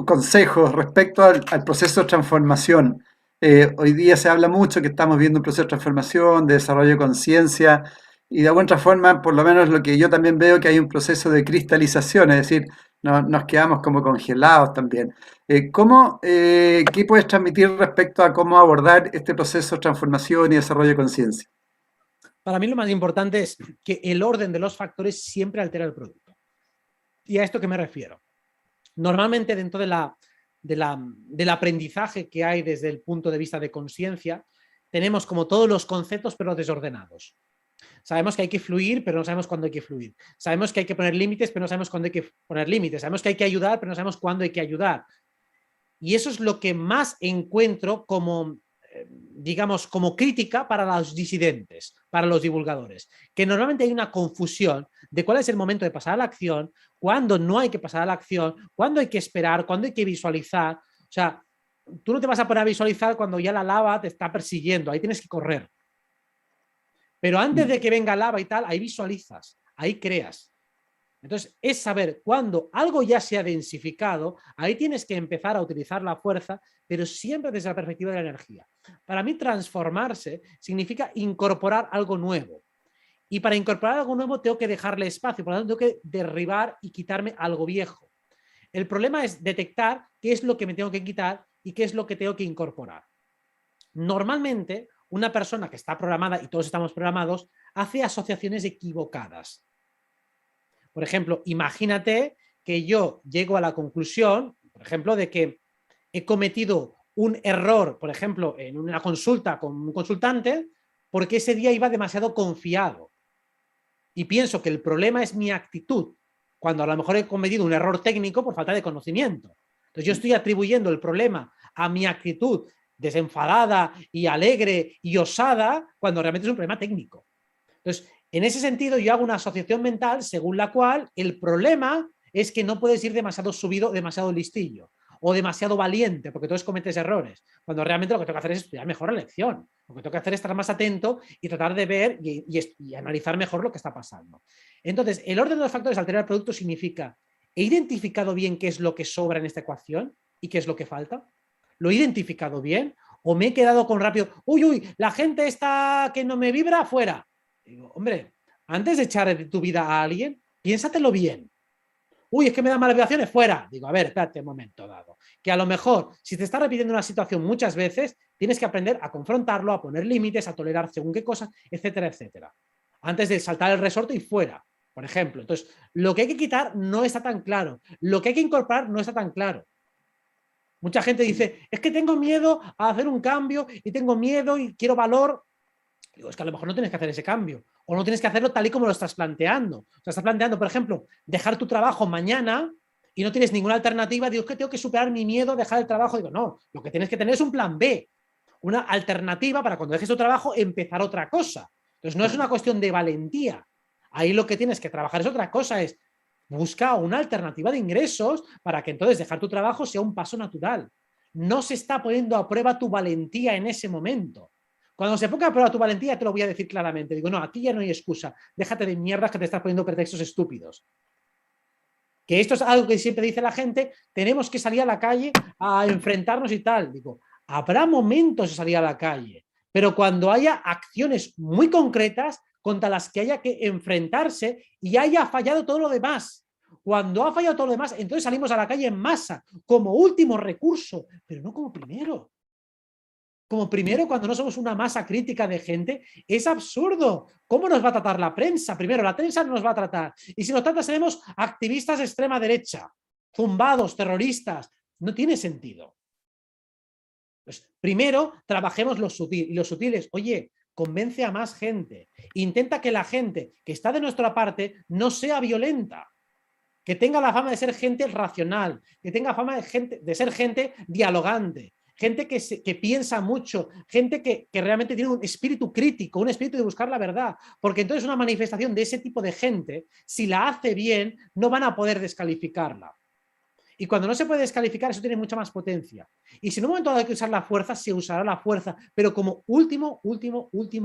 consejo respecto al proceso de transformación. Hoy día se habla mucho que estamos viendo un proceso de transformación, de desarrollo de conciencia, y de alguna forma, por lo menos lo que yo también veo, que hay un proceso de cristalización, es decir, nos quedamos como congelados también. ¿Qué puedes transmitir respecto a cómo abordar este proceso de transformación y desarrollo de conciencia? Para mí lo más importante es que el orden de los factores siempre altera el producto. ¿Y a esto qué me refiero? Normalmente dentro del aprendizaje que hay desde el punto de vista de conciencia, tenemos como todos los conceptos pero desordenados. Sabemos que hay que fluir, pero no sabemos cuándo hay que fluir. Sabemos que hay que poner límites, pero no sabemos cuándo hay que poner límites. Sabemos que hay que ayudar, pero no sabemos cuándo hay que ayudar. Y eso es lo que más encuentro como, digamos, como crítica para los disidentes, para los divulgadores, que normalmente hay una confusión de cuál es el momento de pasar a la acción, cuándo no hay que pasar a la acción, cuándo hay que esperar, cuándo hay que visualizar. O sea, tú no te vas a poner a visualizar cuando ya la lava te está persiguiendo, ahí tienes que correr. Pero antes de que venga lava y tal, ahí visualizas, ahí creas. Entonces, es saber cuándo algo ya se ha densificado, ahí tienes que empezar a utilizar la fuerza, pero siempre desde la perspectiva de la energía. Para mí, transformarse significa incorporar algo nuevo. Y para incorporar algo nuevo tengo que dejarle espacio, por lo tanto tengo que derribar y quitarme algo viejo. El problema es detectar qué es lo que me tengo que quitar y qué es lo que tengo que incorporar. Normalmente, una persona que está programada, y todos estamos programados, hace asociaciones equivocadas. Por ejemplo, imagínate que yo llego a la conclusión, por ejemplo, de que he cometido un error, por ejemplo, en una consulta con un consultante, porque ese día iba demasiado confiado. Y pienso que el problema es mi actitud, cuando a lo mejor he cometido un error técnico por falta de conocimiento. Entonces yo estoy atribuyendo el problema a mi actitud desenfadada y alegre y osada, cuando realmente es un problema técnico. Entonces, en ese sentido, yo hago una asociación mental según la cual el problema es que no puedes ir demasiado subido, demasiado listillo o demasiado valiente, porque todos cometes errores, cuando realmente lo que tengo que hacer es estudiar mejor la lección. Lo que tengo que hacer es estar más atento y tratar de ver y analizar mejor lo que está pasando. Entonces, el orden de los factores alterar el producto significa, ¿he identificado bien qué es lo que sobra en esta ecuación y qué es lo que falta? ¿Lo he identificado bien? ¿O me he quedado con rápido, uy, la gente está que no me vibra, fuera? Digo, hombre, antes de echar de tu vida a alguien, piénsatelo bien. Uy, es que me da malas vibraciones, fuera. Digo, a ver, espérate un momento dado. Que a lo mejor, si te está repitiendo una situación muchas veces, tienes que aprender a confrontarlo, a poner límites, a tolerar según qué cosas, etcétera, etcétera. antes de saltar el resorte y fuera, por ejemplo. Entonces, lo que hay que quitar no está tan claro. Lo que hay que incorporar no está tan claro. Mucha gente dice, es que tengo miedo a hacer un cambio y tengo miedo y quiero valor. Digo, es que a lo mejor no tienes que hacer ese cambio o no tienes que hacerlo tal y como lo estás planteando. O sea, estás planteando, por ejemplo, dejar tu trabajo mañana y no tienes ninguna alternativa. Digo, es que tengo que superar mi miedo a dejar el trabajo. Digo, no, lo que tienes que tener es un plan B, una alternativa para cuando dejes tu trabajo empezar otra cosa. Entonces, no es una cuestión de valentía. Ahí lo que tienes que trabajar es otra cosa, es busca una alternativa de ingresos para que entonces dejar tu trabajo sea un paso natural. No se está poniendo a prueba tu valentía en ese momento. Cuando se ponga a prueba tu valentía, te lo voy a decir claramente. Digo, no, aquí ya no hay excusa. Déjate de mierdas que te estás poniendo pretextos estúpidos. Que esto es algo que siempre dice la gente, tenemos que salir a la calle a enfrentarnos y tal. Digo, habrá momentos de salir a la calle, pero cuando haya acciones muy concretas contra las que haya que enfrentarse y haya fallado todo lo demás. Cuando ha fallado todo lo demás, entonces salimos a la calle en masa, como último recurso, pero no como primero. Como primero, cuando no somos una masa crítica de gente, es absurdo. ¿Cómo nos va a tratar la prensa? Primero, la prensa no nos va a tratar. Y si nos trata, seremos activistas de extrema derecha, zumbados, terroristas. No tiene sentido. Pues, primero, trabajemos lo sutil. Y lo sutil es, oye, convence a más gente. Intenta que la gente que está de nuestra parte no sea violenta. Que tenga la fama de ser gente racional. Que tenga fama de ser gente dialogante. Gente que piensa mucho, gente que realmente tiene un espíritu crítico, un espíritu de buscar la verdad, porque entonces una manifestación de ese tipo de gente, si la hace bien, no van a poder descalificarla. Y cuando no se puede descalificar, eso tiene mucha más potencia. Y si en un momento hay que usar la fuerza, se usará la fuerza, pero como último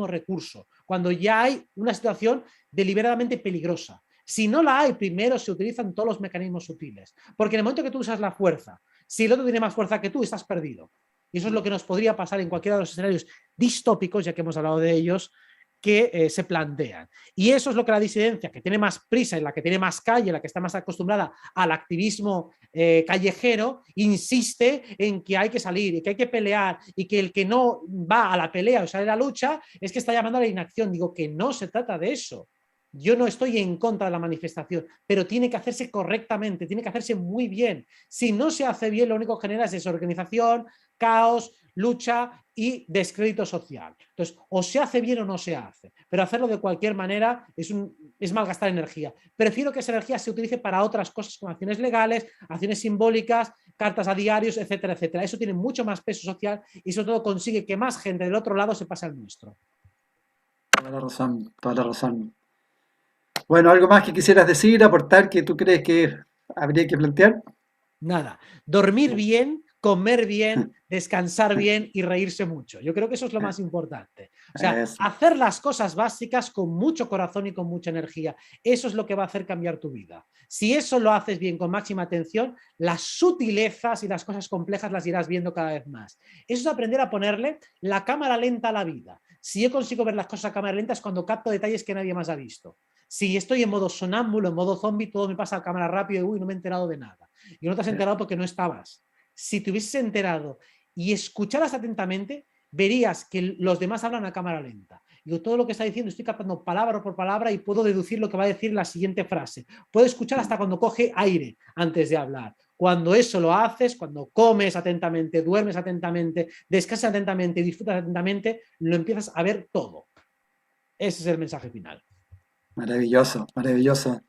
recurso, cuando ya hay una situación deliberadamente peligrosa. Si no la hay, primero se utilizan todos los mecanismos sutiles. Porque en el momento que tú usas la fuerza, si el otro tiene más fuerza que tú, estás perdido. Y eso es lo que nos podría pasar en cualquiera de los escenarios distópicos, ya que hemos hablado de ellos, que se plantean. Y eso es lo que la disidencia, que tiene más prisa, en la que tiene más calle, en la que está más acostumbrada al activismo callejero, insiste en que hay que salir y que hay que pelear y que el que no va a la pelea o sale a la lucha es que está llamando a la inacción. Digo que no se trata de eso. Yo no estoy en contra de la manifestación, pero tiene que hacerse correctamente, tiene que hacerse muy bien. Si no se hace bien, lo único que genera es desorganización, caos, lucha y descrédito social. Entonces, o se hace bien o no se hace, pero hacerlo de cualquier manera es malgastar energía. Prefiero que esa energía se utilice para otras cosas como acciones legales, acciones simbólicas, cartas a diarios, etcétera, etcétera. Eso tiene mucho más peso social y sobre todo consigue que más gente del otro lado se pase al nuestro. Toda la razón, toda la razón. Bueno, ¿algo más que quisieras decir, aportar, que tú crees que habría que plantear? Nada. Dormir bien, comer bien, descansar bien y reírse mucho. Yo creo que eso es lo más importante. O sea, Eso. hacer las cosas básicas con mucho corazón y con mucha energía. Eso es lo que va a hacer cambiar tu vida. Si eso lo haces bien con máxima atención, las sutilezas y las cosas complejas las irás viendo cada vez más. Eso es aprender a ponerle la cámara lenta a la vida. Si yo consigo ver las cosas a cámara lenta es cuando capto detalles que nadie más ha visto. Si estoy en modo sonámbulo, en modo zombie, todo me pasa a cámara rápido y uy, no me he enterado de nada. Y no te has enterado porque no estabas. Si te hubieses enterado y escucharas atentamente, verías que los demás hablan a cámara lenta. Yo todo lo que está diciendo estoy captando palabra por palabra y puedo deducir lo que va a decir la siguiente frase. Puedo escuchar hasta cuando coge aire antes de hablar. Cuando eso lo haces, cuando comes atentamente, duermes atentamente, descansas atentamente y disfrutas atentamente, lo empiezas a ver todo. Ese es el mensaje final. Maravilloso, maravilloso.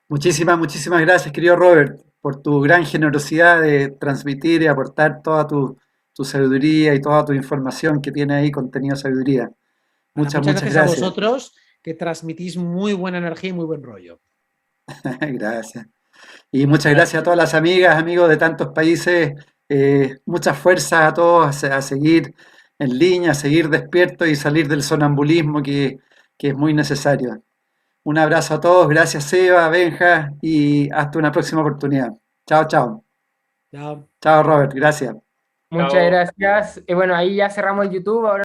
Muchísimas gracias, querido Robert, por tu gran generosidad de transmitir y aportar toda tu sabiduría y toda tu información que tiene ahí contenido de sabiduría. Muchas gracias a gracias. vosotros, que transmitís muy buena energía y muy buen rollo. Gracias. Y muchas gracias a todas las amigas, amigos de tantos países. Mucha fuerza a todos a seguir en línea, a seguir despiertos y salir del sonambulismo que es muy necesario. Un abrazo a todos, gracias Seba, Benja, y hasta una próxima oportunidad. Chao, chao. Chao. Chao, Robert, gracias. Muchas Chao. gracias. Bueno, ahí ya cerramos el YouTube. Ahora